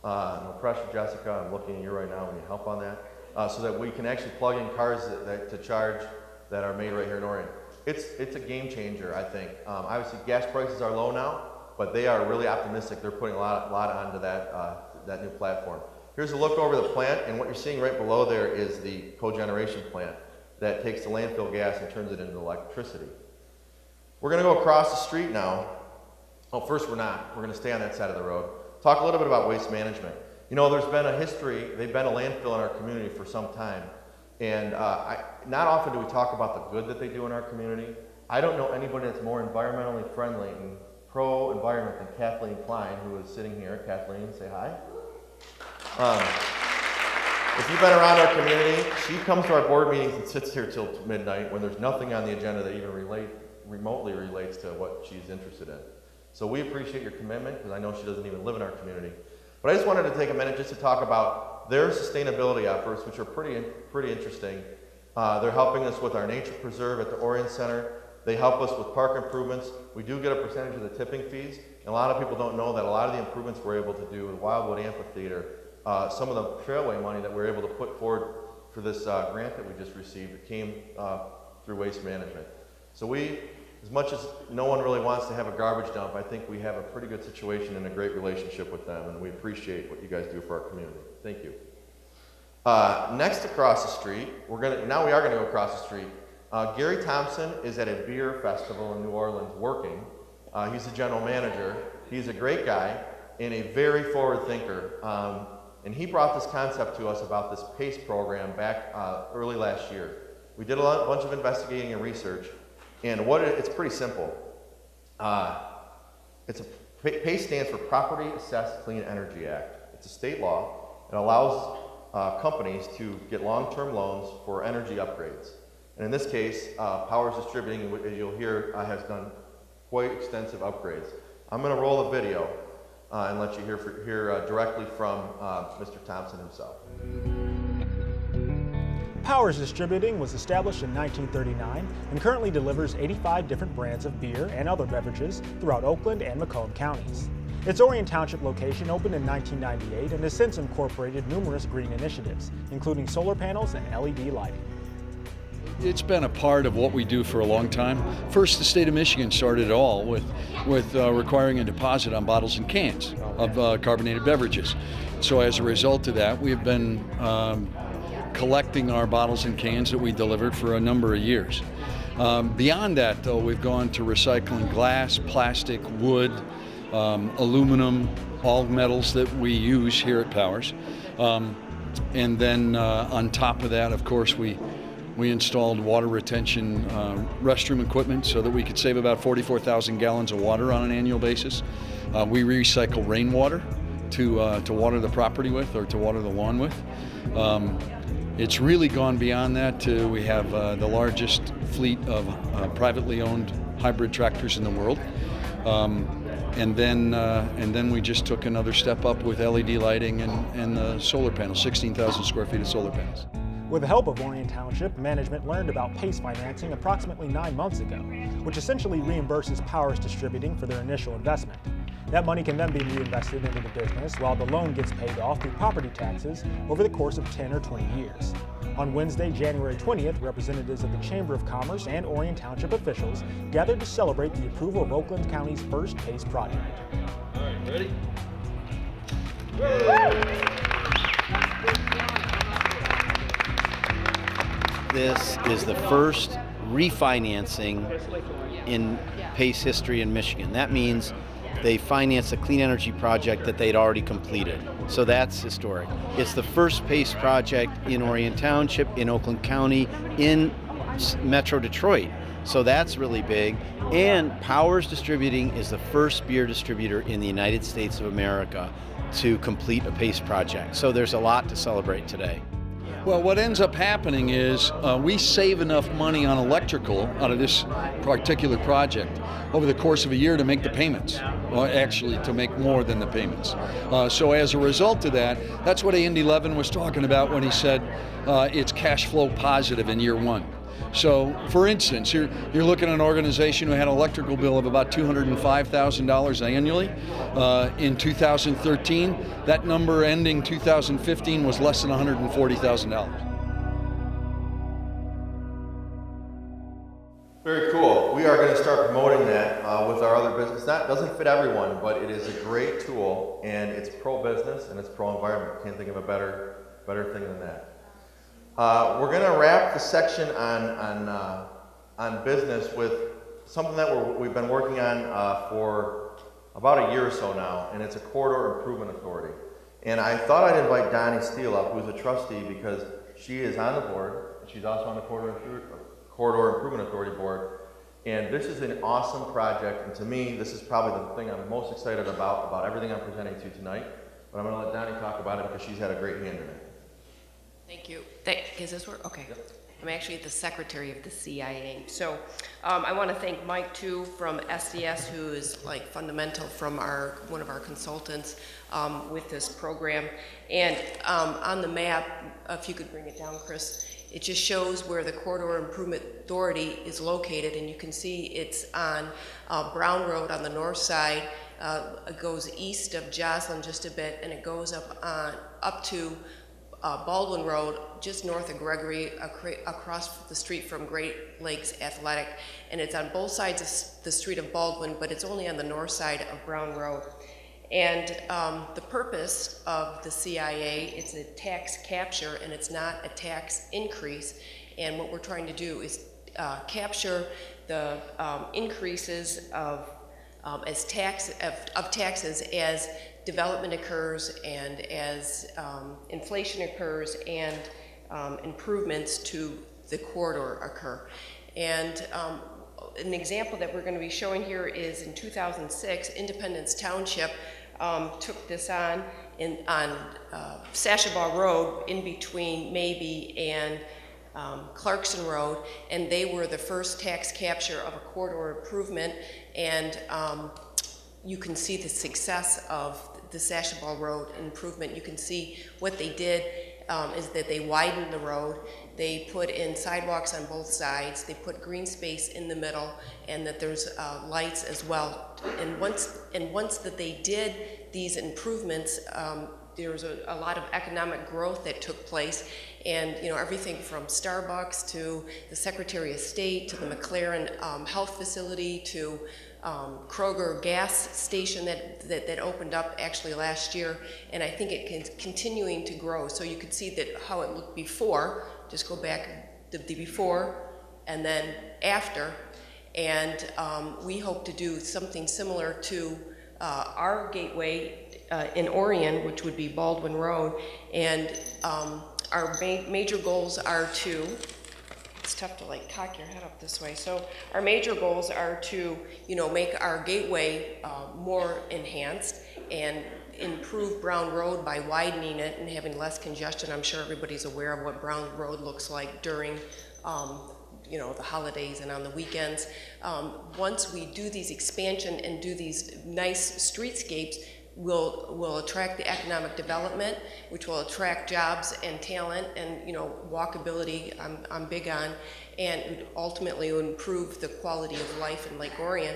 No pressure, Jessica, I'm looking at you right now. We need help on that. So that we can actually plug in cars to charge that are made right here in Orion. It's a game changer, I think. Obviously, gas prices are low now, but they are really optimistic. They're putting a lot onto that new platform. Here's a look over the plant, and what you're seeing right below there is the cogeneration plant that takes the landfill gas and turns it into electricity. We're going to go across the street now. Oh, first we're not. We're going to stay on that side of the road. Talk a little bit about waste management. There's been a history. They've been a landfill in our community for some time, and not often do we talk about the good that they do in our community. I don't know anybody that's more environmentally friendly and pro-environment than Kathleen Klein, who is sitting here. Kathleen, say hi. If you've been around our community, she comes to our board meetings and sits here till midnight when there's nothing on the agenda that even remotely relates to what she's interested in. So we appreciate your commitment, because I know she doesn't even live in our community. But I just wanted to take a minute just to talk about their sustainability efforts, which are pretty interesting. They're helping us with our nature preserve at the Orion Center. They help us with park improvements. We do get a percentage of the tipping fees. And a lot of people don't know that a lot of the improvements we're able to do with Wildwood Amphitheater, some of the trailway money that we're able to put forward for this grant that we just received came through Waste Management. So we, as much as no one really wants to have a garbage dump, I think we have a pretty good situation and a great relationship with them, and we appreciate what you guys do for our community. Thank you. Next across the street, we are going to go across the street. Gary Thompson is at a beer festival in New Orleans working. He's the general manager. He's a great guy and a very forward thinker. And he brought this concept to us about this PACE program back early last year. We did a bunch of investigating and research, and it's pretty simple. PACE stands for Property Assessed Clean Energy Act. It's a state law. It allows companies to get long-term loans for energy upgrades. And in this case, Powers Distributing, as you'll hear, has done quite extensive upgrades. I'm going to roll a video and let you hear directly from Mr. Thompson himself. Powers Distributing was established in 1939 and currently delivers 85 different brands of beer and other beverages throughout Oakland and Macomb counties. Its Orion Township location opened in 1998 and has since incorporated numerous green initiatives, including solar panels and LED lighting. It's been a part of what we do for a long time. First, the state of Michigan started it all with requiring a deposit on bottles and cans of carbonated beverages. So as a result of that, we've been collecting our bottles and cans that we delivered for a number of years. Beyond that, though, we've gone to recycling glass, plastic, wood, aluminum, all metals that we use here at Powers. And then on top of that, of course, we installed water retention restroom equipment so that we could save about 44,000 gallons of water on an annual basis. We recycle rainwater to water the property with or to water the lawn with. It's really gone beyond that. We have the largest fleet of privately owned hybrid tractors in the world. And then we just took another step up with LED lighting and the solar panels, 16,000 square feet of solar panels. With the help of Orion Township, management learned about PACE financing approximately 9 months ago, which essentially reimburses Powers Distributing for their initial investment. That money can then be reinvested into the business while the loan gets paid off through property taxes over the course of 10 or 20 years. On Wednesday, January 20th, representatives of the Chamber of Commerce and Orion Township officials gathered to celebrate the approval of Oakland County's first PACE project. All right, ready? This is the first refinancing in PACE history in Michigan. That means they financed a clean energy project that they'd already completed. So that's historic. It's the first PACE project in Orion Township, in Oakland County, in Metro Detroit. So that's really big. And Powers Distributing is the first beer distributor in the United States of America to complete a PACE project. So there's a lot to celebrate today. Well, what ends up happening is we save enough money on electrical out of this particular project over the course of a year to make the payments, or actually to make more than the payments. So as a result of that, that's what Andy Levin was talking about when he said it's cash flow positive in year one. So, for instance, you're looking at an organization who had an electrical bill of about $205,000 annually. In 2013, that number ending 2015 was less than $140,000. Very cool. We are going to start promoting that with our other business. That doesn't fit everyone, but it is a great tool, and it's pro-business and it's pro-environment. Can't think of a better thing than that. We're going to wrap the section on business with something that we've been working on for about a year or so now, and it's a corridor improvement authority. And I thought I'd invite Donnie Steele up, who's a trustee, because she is on the board. She's also on the corridor improvement authority board. And this is an awesome project, and to me, this is probably the thing I'm most excited about everything I'm presenting to you tonight. But I'm going to let Donnie talk about it because she's had a great hand in it. Thank you. Does this work? Okay. Yep. I'm actually the secretary of the CIA. So I want to thank Mike too from SDS, who is like fundamental from one of our consultants with this program. And on the map, if you could bring it down, Chris, it just shows where the Corridor Improvement Authority is located, and you can see it's on Brown Road on the north side. It goes east of Joslyn just a bit, and it goes up to Baldwin Road, just north of Gregory, across the street from Great Lakes Athletic. And it's on both sides of the street of Baldwin, but it's only on the north side of Brown Road. And the purpose of the CIA is a tax capture, and it's not a tax increase. And what we're trying to do is capture the increases of taxes as development occurs and as inflation occurs and improvements to the corridor occur. And an example that we're going to be showing here is in 2006, Independence Township took this on Sashabaw Road in between Maybe and Clarkson Road, and they were the first tax capture of a corridor improvement. And you can see the success of the Sashabaw Road improvement. You can see what they did is that they widened the road. They put in sidewalks on both sides. They put green space in the middle, and that there's lights as well. And once that they did these improvements, there was a lot of economic growth that took place, and everything from Starbucks to the Secretary of State to the McLaren Health Facility to Kroger gas station that opened up actually last year, and I think it is continuing to grow. So you could see that how it looked before. Just go back the before and then after, and we hope to do something similar to our gateway in Orion, which would be Baldwin Road, and our major goals are to, it's tough to like cock your head up this way, so our major goals are to make our gateway more enhanced and improve Brown Road by widening it and having less congestion. I'm sure everybody's aware of what Brown Road looks like during the holidays and on the weekends. Once we do these expansion and do these nice streetscapes, will attract the economic development, which will attract jobs and talent and walkability. I'm big on, and ultimately will improve the quality of life in Lake Orion.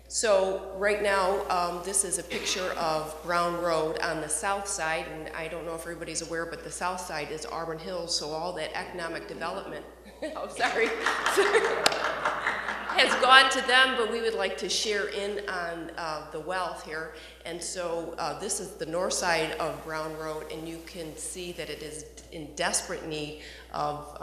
So right now, this is a picture of Brown Road on the south side, and I don't know if everybody's aware, but the south side is Auburn Hills, so all that economic development, oh, sorry, has gone to them, but we would like to share in on the wealth here. And so this is the north side of Brown Road, and you can see that it is in desperate need of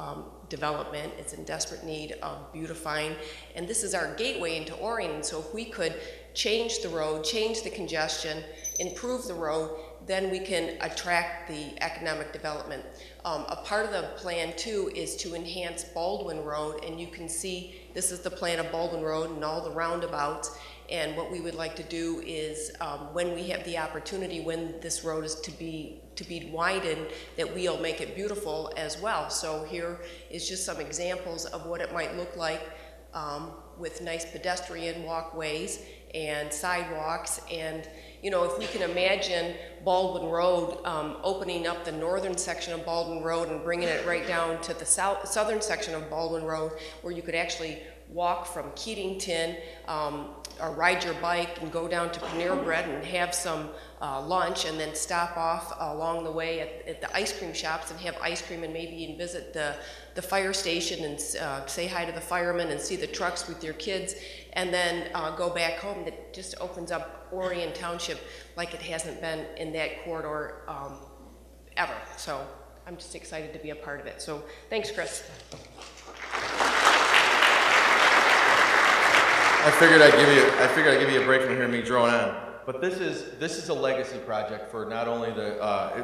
development. It's in desperate need of beautifying. And this is our gateway into Orion. So if we could change the road, change the congestion, improve the road, then we can attract the economic development. A part of the plan too is to enhance Baldwin Road, and you can see this is the plan of Baldwin Road and all the roundabouts. And what we would like to do is, when we have the opportunity, when this road is to be widened, that we'll make it beautiful as well. So here is just some examples of what it might look like with nice pedestrian walkways and sidewalks. And if we can imagine Baldwin Road opening up the northern section of Baldwin Road and bringing it right down to the southern section of Baldwin Road, where you could actually walk from Keatington or ride your bike and go down to Panera Bread and have some lunch, and then stop off along the way at the ice cream shops and have ice cream, and maybe even visit the fire station and say hi to the firemen and see the trucks with your kids, and then go back home. That just opens up Orion Township like it hasn't been in that corridor ever. So I'm just excited to be a part of it. So thanks, Chris. I figured I'd give you a break from hearing me drone on. But this is a legacy project for not only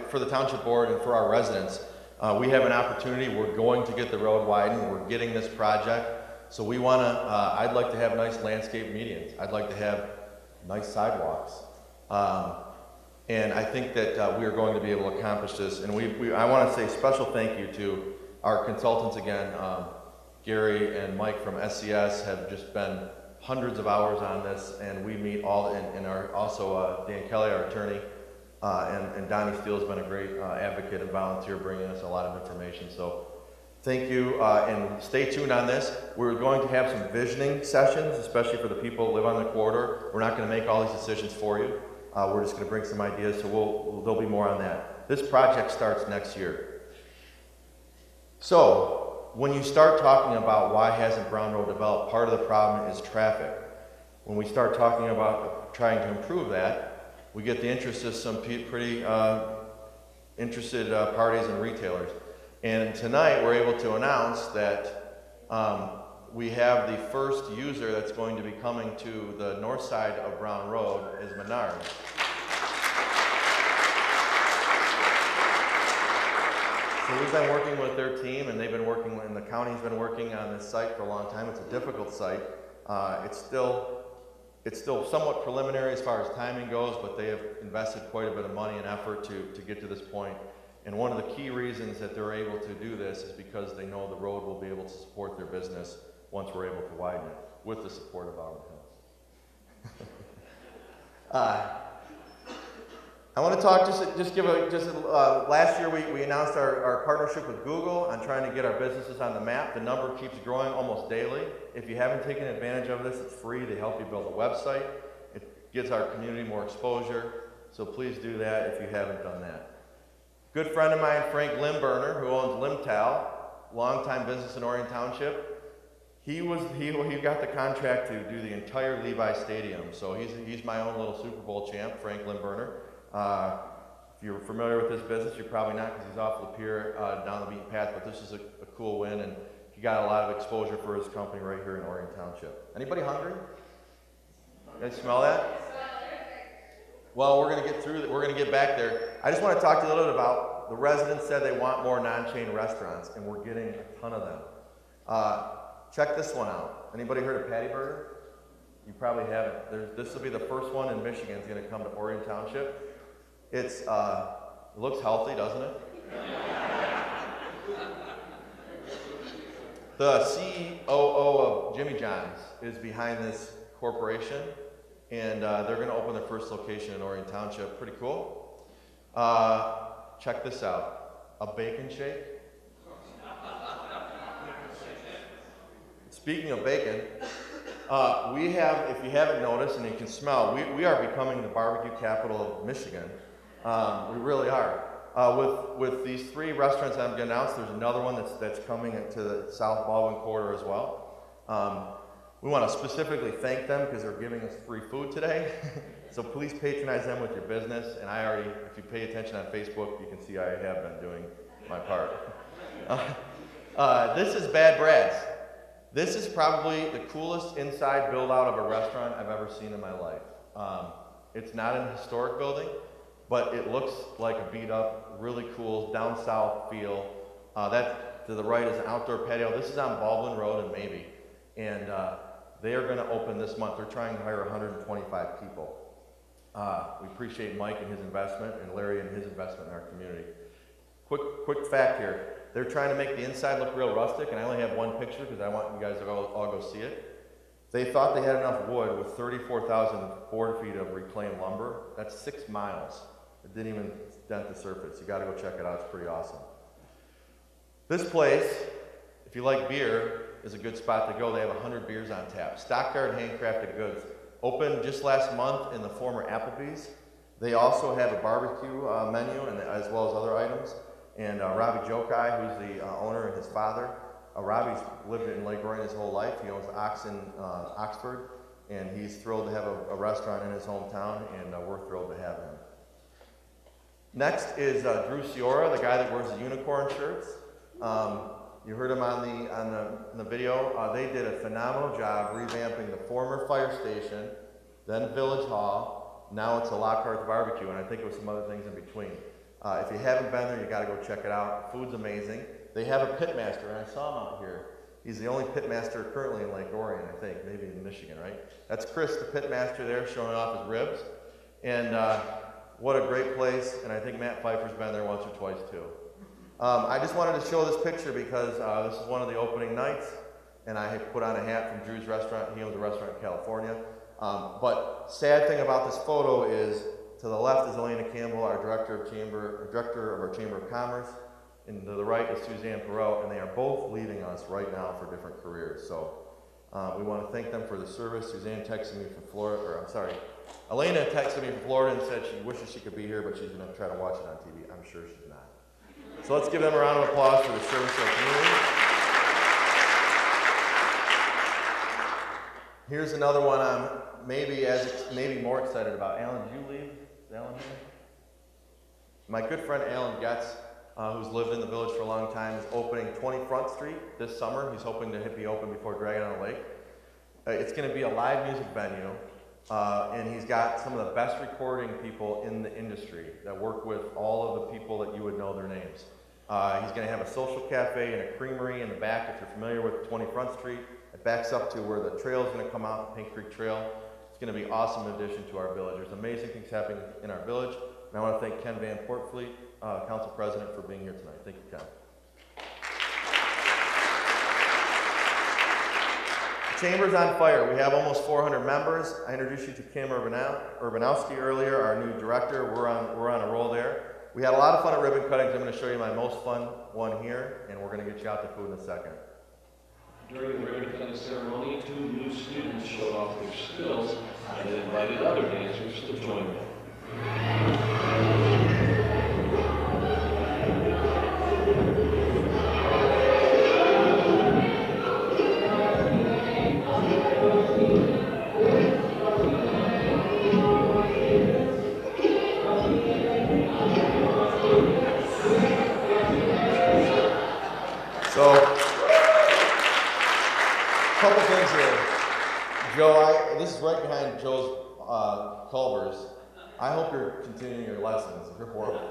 for the township board and for our residents. We have an opportunity. We're going to get the road widened. We're getting this project. So we want to. I'd like to have nice landscape medians. I'd like to have nice sidewalks. And I think that we are going to be able to accomplish this. And I want to say special thank you to our consultants again. Gary and Mike from SCS have just been hundreds of hours on this, and we meet all, and also Dan Kelly, our attorney, and Donnie Steele has been a great advocate and volunteer, bringing us a lot of information. So thank you, and stay tuned on this. We're going to have some visioning sessions, especially for the people who live on the corridor. We're not going to make all these decisions for you. We're just going to bring some ideas, so there'll be more on that. This project starts next year. So when you start talking about why hasn't Brown Road developed, part of the problem is traffic. When we start talking about trying to improve that, we get the interest of some pretty interested parties and retailers. And tonight we're able to announce that we have the first user that's going to be coming to the north side of Brown Road is Menards. So we've been working with their team, and they've been working, and the county's been working on this site for a long time. It's a difficult site. It's still somewhat preliminary as far as timing goes, but they have invested quite a bit of money and effort to get to this point. And one of the key reasons that they're able to do this is because they know the road will be able to support their business once we're able to widen it, with the support of Auburn Hills. I want to talk, last year we announced our partnership with Google on trying to get our businesses on the map. The number keeps growing almost daily. If you haven't taken advantage of this, it's free. They help you build a website. It gives our community more exposure, so please do that if you haven't done that. Good friend of mine, Frank Limburner, who owns Limtal, longtime business in Orion Township. He got the contract to do the entire Levi Stadium, so he's my own little Super Bowl champ, Frank Limburner. If you're familiar with this business, you're probably not because he's off the pier down the beaten path, but this is a cool win, and he got a lot of exposure for his company right here in Orion Township. Anybody hungry? You guys smell that? Well, we're going to get through that. We're going to get back there. I just want to talk to you a little bit about the residents said they want more non-chain restaurants, and we're getting a ton of them. Check this one out. Anybody heard of Patty Burger? You probably haven't. This will be the first one in Michigan. It's going to come to Orion Township. It looks healthy, doesn't it? The COO of Jimmy John's is behind this corporation, and they're going to open their first location in Orion Township. Pretty cool. Check this out. A bacon shake. Speaking of bacon, we have, if you haven't noticed and you can smell, we are becoming the barbecue capital of Michigan. We really are. With these 3 restaurants that I'm going to announce, there's another one that's coming into the South Baldwin corridor as well. We want to specifically thank them because they're giving us free food today. So please patronize them with your business. And if you pay attention on Facebook, you can see I have been doing my part. This is Bad Brad's. This is probably the coolest inside build out of a restaurant I've ever seen in my life. It's not an historic building, but it looks like a beat up, really cool, down south feel. That to the right is an outdoor patio. This is on Baldwin Road in Mabee. And they are going to open this month. They're trying to hire 125 people. We appreciate Mike and his investment and Larry and his investment in our community. Quick fact here. They're trying to make the inside look real rustic, and I only have one picture because I want you guys to all go see it. They thought they had enough wood with 34,000 board feet of reclaimed lumber. That's 6 miles. It didn't even dent the surface. You got to go check it out. It's pretty awesome. This place, if you like beer, is a good spot to go. They have 100 beers on tap. Stockyard handcrafted goods. Opened just last month in the former Applebee's. They also have a barbecue menu as well as other items. And Robbie Jokai, who's the owner, and his father. Robbie's lived in Lake Orion his whole life. He owns Ox in Oxford, and he's thrilled to have a restaurant in his hometown, and we're thrilled to have him. Next is Drew Ciora, the guy that wears the unicorn shirts. You heard him on the video. They did a phenomenal job revamping the former fire station, then Village Hall. Now it's a Lockhart's Barbecue, and I think it was some other things in between. If you haven't been there, you got to go check it out. Food's amazing. They have a pitmaster, and I saw him out here. He's the only pitmaster currently in Lake Orion, I think, maybe in Michigan, right? That's Chris, the pitmaster there, showing off his ribs. And what a great place, and I think Matt Pfeiffer's been there once or twice too. I just wanted to show this picture because this is one of the opening nights, and I have put on a hat from Drew's restaurant. He owns a restaurant in California. But sad thing about this photo is, to the left is Elena Campbell, our director of our Chamber of Commerce, and to the right is Suzanne Perot, and they are both leaving us right now for different careers. So we want to thank them for the service. Suzanne texted me from Florida, Elena texted me from Florida and said she wishes she could be here, but she's going to try to watch it on TV. I'm sure she's not. So let's give them a round of applause for the service to our community. Here's another one I'm maybe more excited about. Alan, did you leave? Is Alan here? My good friend Alan Getz, who's lived in the village for a long time, is opening 20 Front Street this summer. He's hoping to be open before Dragon on the Lake. It's going to be a live music venue, and he's got some of the best recording people in the industry that work with all of the people that you would know their names. He's going to have a social cafe and a creamery in the back. If you're familiar with 20 Front Street, it backs up to where the trail is going to come out, the Pink Creek Trail. It's going to be an awesome addition to our village. There's amazing things happening in our village. And I want to thank Ken Van Portfleet, Council President, for being here tonight. Thank you, Ken. Chamber's on fire. We have almost 400 members. I introduced you to Kim Urbanowski earlier, our new director. We're on a roll there. We had a lot of fun at ribbon cuttings. I'm going to show you my most fun one here, and we're going to get you out to food in a second. During the ribbon cutting ceremony, 2 new students showed off their skills and invited other dancers to join them. So, couple things here. Joe, this is right behind Joe's Culver's. I hope you're continuing your lessons. You're horrible.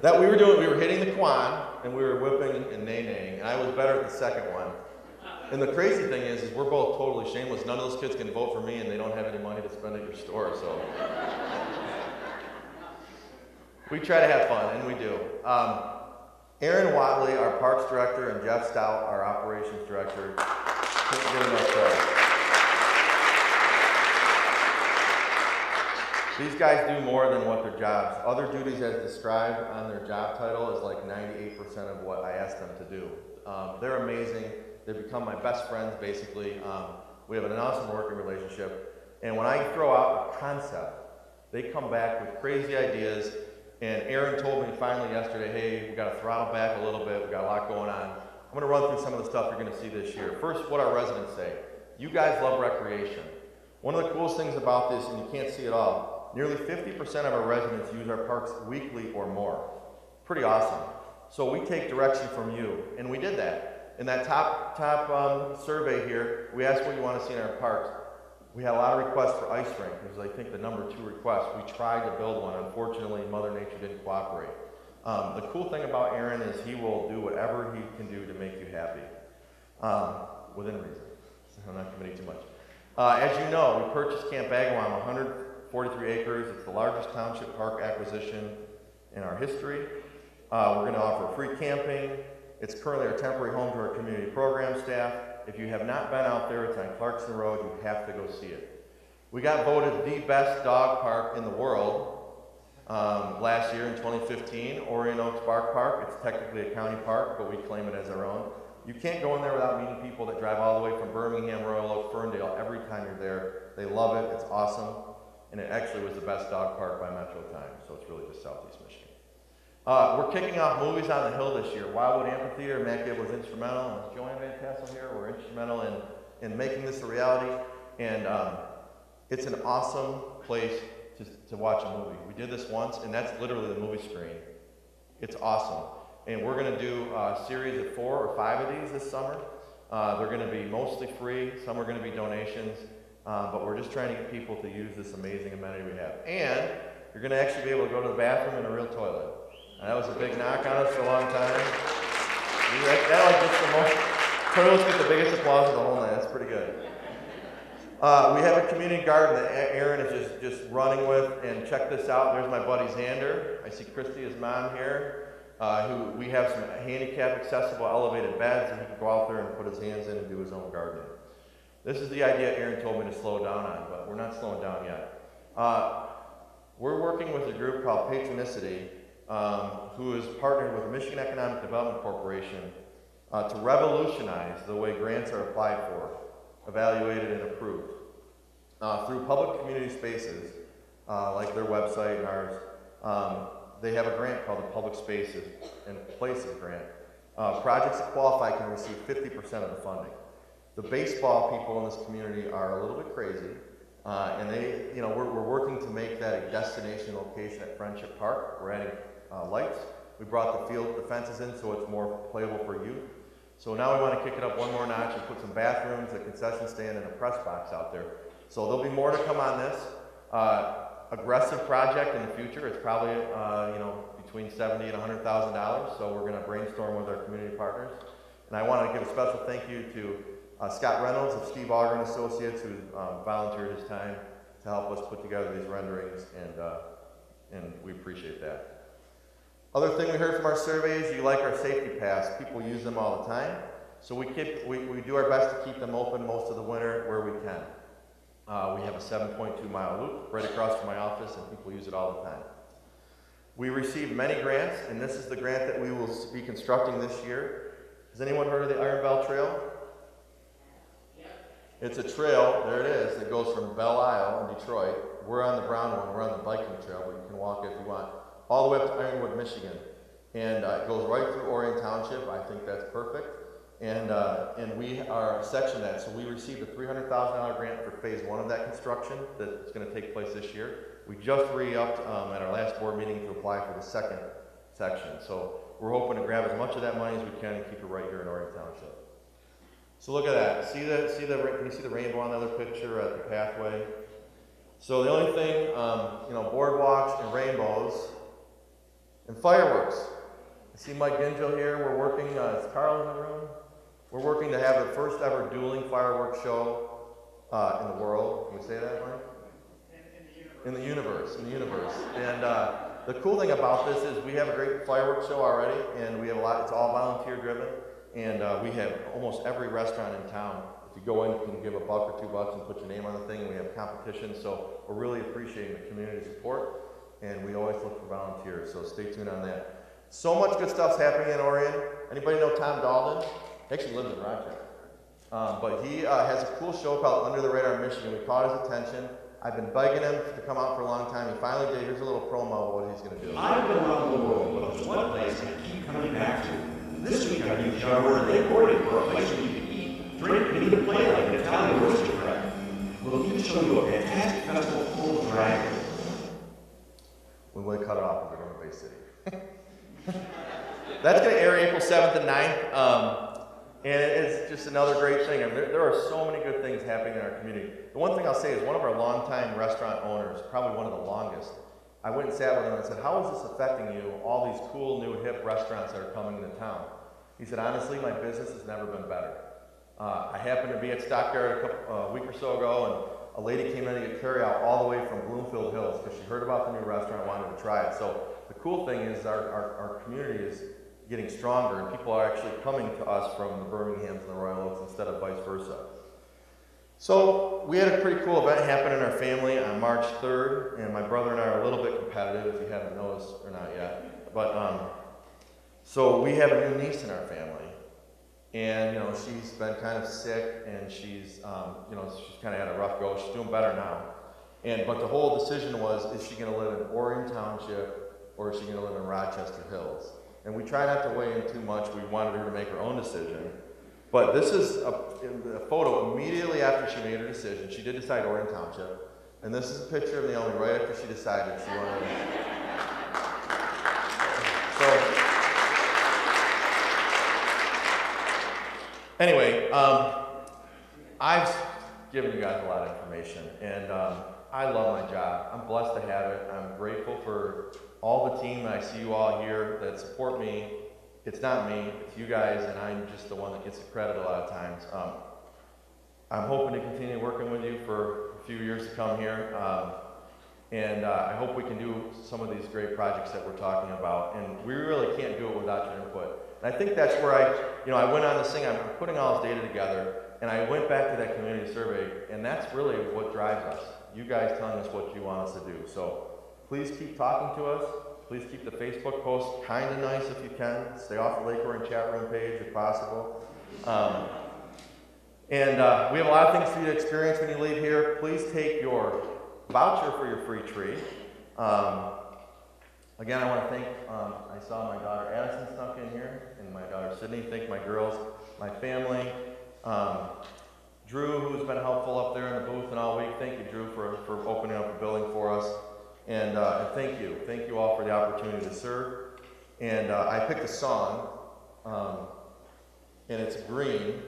That we were hitting the quan, and we were whipping and nay-naying, and I was better at the second one. And the crazy thing is we're both totally shameless. None of those kids can vote for me, and they don't have any money to spend at your store, so. We try to have fun, and we do. Aaron Watley, our Parks Director, and Jeff Stout, our Operations Director, keep giving us credit. These guys do more than what their jobs. Other duties as described on their job title is like 98% of what I asked them to do. They're amazing. They've become my best friends, basically. We have an awesome working relationship. And when I throw out a concept, they come back with crazy ideas. And Aaron told me finally yesterday, hey, we got to throttle back a little bit. We got a lot going on. I'm going to run through some of the stuff you're going to see this year. First, what our residents say. You guys love recreation. One of the coolest things about this, and you can't see it all, nearly 50% of our residents use our parks weekly or more. Pretty awesome. So we take direction from you, and we did that. In that top survey here, we asked what you want to see in our parks. We had a lot of requests for ice rink. It was, I think, the number 2 request. We tried to build one. Unfortunately, Mother Nature didn't cooperate. The cool thing about Aaron is he will do whatever he can do to make you happy, within reason. So I'm not committing too much. As you know, we purchased Camp Agawam, 143 acres. It's the largest township park acquisition in our history. We're going to offer free camping. It's currently our temporary home to our community program staff. If you have not been out there, it's on Clarkson Road. You have to go see it. We got voted the best dog park in the world last year in 2015. Orion Park. It's technically a county park, but we claim it as our own. You can't go in there without meeting people that drive all the way from Birmingham, Royal Oak, Ferndale every time you're there. They love it. It's awesome. And it actually was the best dog park by Metro Times, so it's really just Southeast Michigan. We're kicking off Movies on the Hill this year. Wildwood Amphitheater, Matt Gibb was instrumental, and Joanne Van Tassel here were instrumental in making this a reality. And it's an awesome place to watch a movie. We did this once, and that's literally the movie screen. It's awesome. And we're going to do a series of 4 or 5 of these this summer. They're going to be mostly free. Some are going to be donations. But we're just trying to get people to use this amazing amenity we have. And you're going to actually be able to go to the bathroom in a real toilet. And that was a big knock on us for a long time. Toilets get the biggest applause of the whole night. That's pretty good. We have a community garden that Aaron is just running with. And check this out. There's my buddy Xander. I see Christy, his mom here. Who we have some handicap accessible elevated beds, and he can go out there and put his hands in and do his own gardening. This is the idea Aaron told me to slow down on, but we're not slowing down yet. We're working with a group called Patronicity, who is partnered with Michigan Economic Development Corporation to revolutionize the way grants are applied for, evaluated, and approved. Through public community spaces, like their website and ours, they have a grant called the Public Spaces and Places Grant. Projects that qualify can receive 50% of the funding. The baseball people in this community are a little bit crazy, and we're working to make that a destination location at Friendship Park. We're adding lights. We brought the fences in so it's more playable for youth. So now we want to kick it up one more notch and put some bathrooms, a concession stand, and a press box out there. So there'll be more to come on this. Aggressive project in the future. It's probably between $70,000 and $100,000. So we're going to brainstorm with our community partners. And I want to give a special thank you to Scott Reynolds of Steve Auger and Associates, who volunteered his time to help us put together these renderings, and we appreciate that. Other thing we heard from our survey is you like our safety pass. People use them all the time. So we do our best to keep them open most of the winter where we can. We have a 7.2 mile loop right across from my office, and people use it all the time. We received many grants, and this is the grant that we will be constructing this year. Has anyone heard of the Iron Bell Trail? It's a trail, there it is, that goes from Belle Isle in Detroit. We're on the brown one, we're on the biking trail, but you can walk it if you want, all the way up to Ironwood, Michigan. And it goes right through Orion Township. I think that's perfect. And we are a section of that. So we received a $300,000 grant for phase 1 of that construction that's going to take place this year. We just re-upped at our last board meeting to apply for the second section. So we're hoping to grab as much of that money as we can and keep it right here in Orion Township. So look at that. Can you see the rainbow on the other picture at the pathway? So the only thing, boardwalks and rainbows and fireworks. I see Mike Gingill here. We're working, is Carl in the room? We're working to have the first ever dueling fireworks show in the world. Can we say that, Mike? In the universe. And the cool thing about this is we have a great fireworks show already, and we have it's all volunteer driven, and we have almost every restaurant in town. If you go in, you can give $1 or $2 and put your name on the thing, and we have competitions, so we're really appreciating the community support, and we always look for volunteers, so stay tuned on that. So much good stuff's happening in Orion. Anybody know Tom Dalton? He actually lives in Rochester. But he has a cool show called Under the Radar Michigan. We caught his attention. I've been begging him to come out for a long time. He finally did. Here's a little promo of what he's going to do. I've been around the world, but there's one place I keep coming back to. This week I used our word Lake Orion for a place where you can eat, drink, and even play like an Italian aristocrat. We'll even show you a fantastic festival full of dragons. We will cut it off if we're going to Bay City. That's going to air April 7th and 9th, and it's just another great thing. I mean, there are so many good things happening in our community. The one thing I'll say is one of our longtime restaurant owners, probably one of the longest, I went and sat with him and said, how is this affecting you, all these cool, new, hip restaurants that are coming into town? He said, honestly, my business has never been better. I happened to be at Stockyard a week or so ago, and a lady came in to get carryout all the way from Bloomfield Hills because she heard about the new restaurant and wanted to try it. So the cool thing is our community is getting stronger, and people are actually coming to us from the Birminghams and the Royal Oaks instead of vice versa. So we had a pretty cool event happen in our family on March 3rd, and my brother and I are a little bit competitive, if you haven't noticed or not yet. But so we have a new niece in our family, and she's been kind of sick, and she's she's kind of had a rough go. She's doing better now, but the whole decision was: is she going to live in Orion Township or is she going to live in Rochester Hills? And we try not to weigh in too much. We wanted her to make her own decision. But this is a photo immediately after she made her decision. She did decide Orion Township. And this is a picture of Naomi right after she decided she wanted to. So, anyway, I've given you guys a lot of information. And I love my job. I'm blessed to have it. I'm grateful for all the team. I see you all here that support me. It's not me, it's you guys, and I'm just the one that gets the credit a lot of times. I'm hoping to continue working with you for a few years to come here, and I hope we can do some of these great projects that we're talking about, and we really can't do it without your input. And I think that's where I went on this thing, I'm putting all this data together, and I went back to that community survey, and that's really what drives us. You guys telling us what you want us to do. So please keep talking to us. Please keep the Facebook post kind of nice if you can. Stay off the Lake Orion chat room page if possible. We have a lot of things for you to experience when you leave here. Please take your voucher for your free tree. Again, I want to thank, I saw my daughter Addison snuck in here, and my daughter Sydney. Thank my girls, my family. Drew, who's been helpful up there in the booth and all week. Thank you, Drew, for opening up the building for us. And thank you all for the opportunity to serve. And I picked a song, and it's green.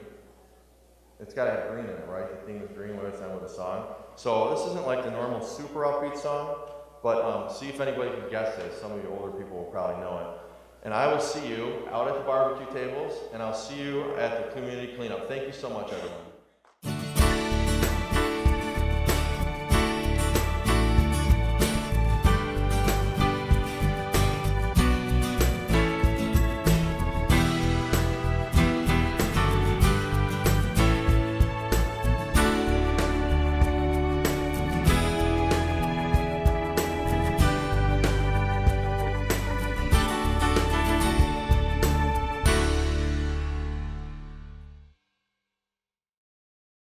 It's got to have green in it, right? The theme is green when it's done with a song. So this isn't like the normal super upbeat song, but see if anybody can guess this. Some of you older people will probably know it. And I will see you out at the barbecue tables, and I'll see you at the community cleanup. Thank you so much, everyone.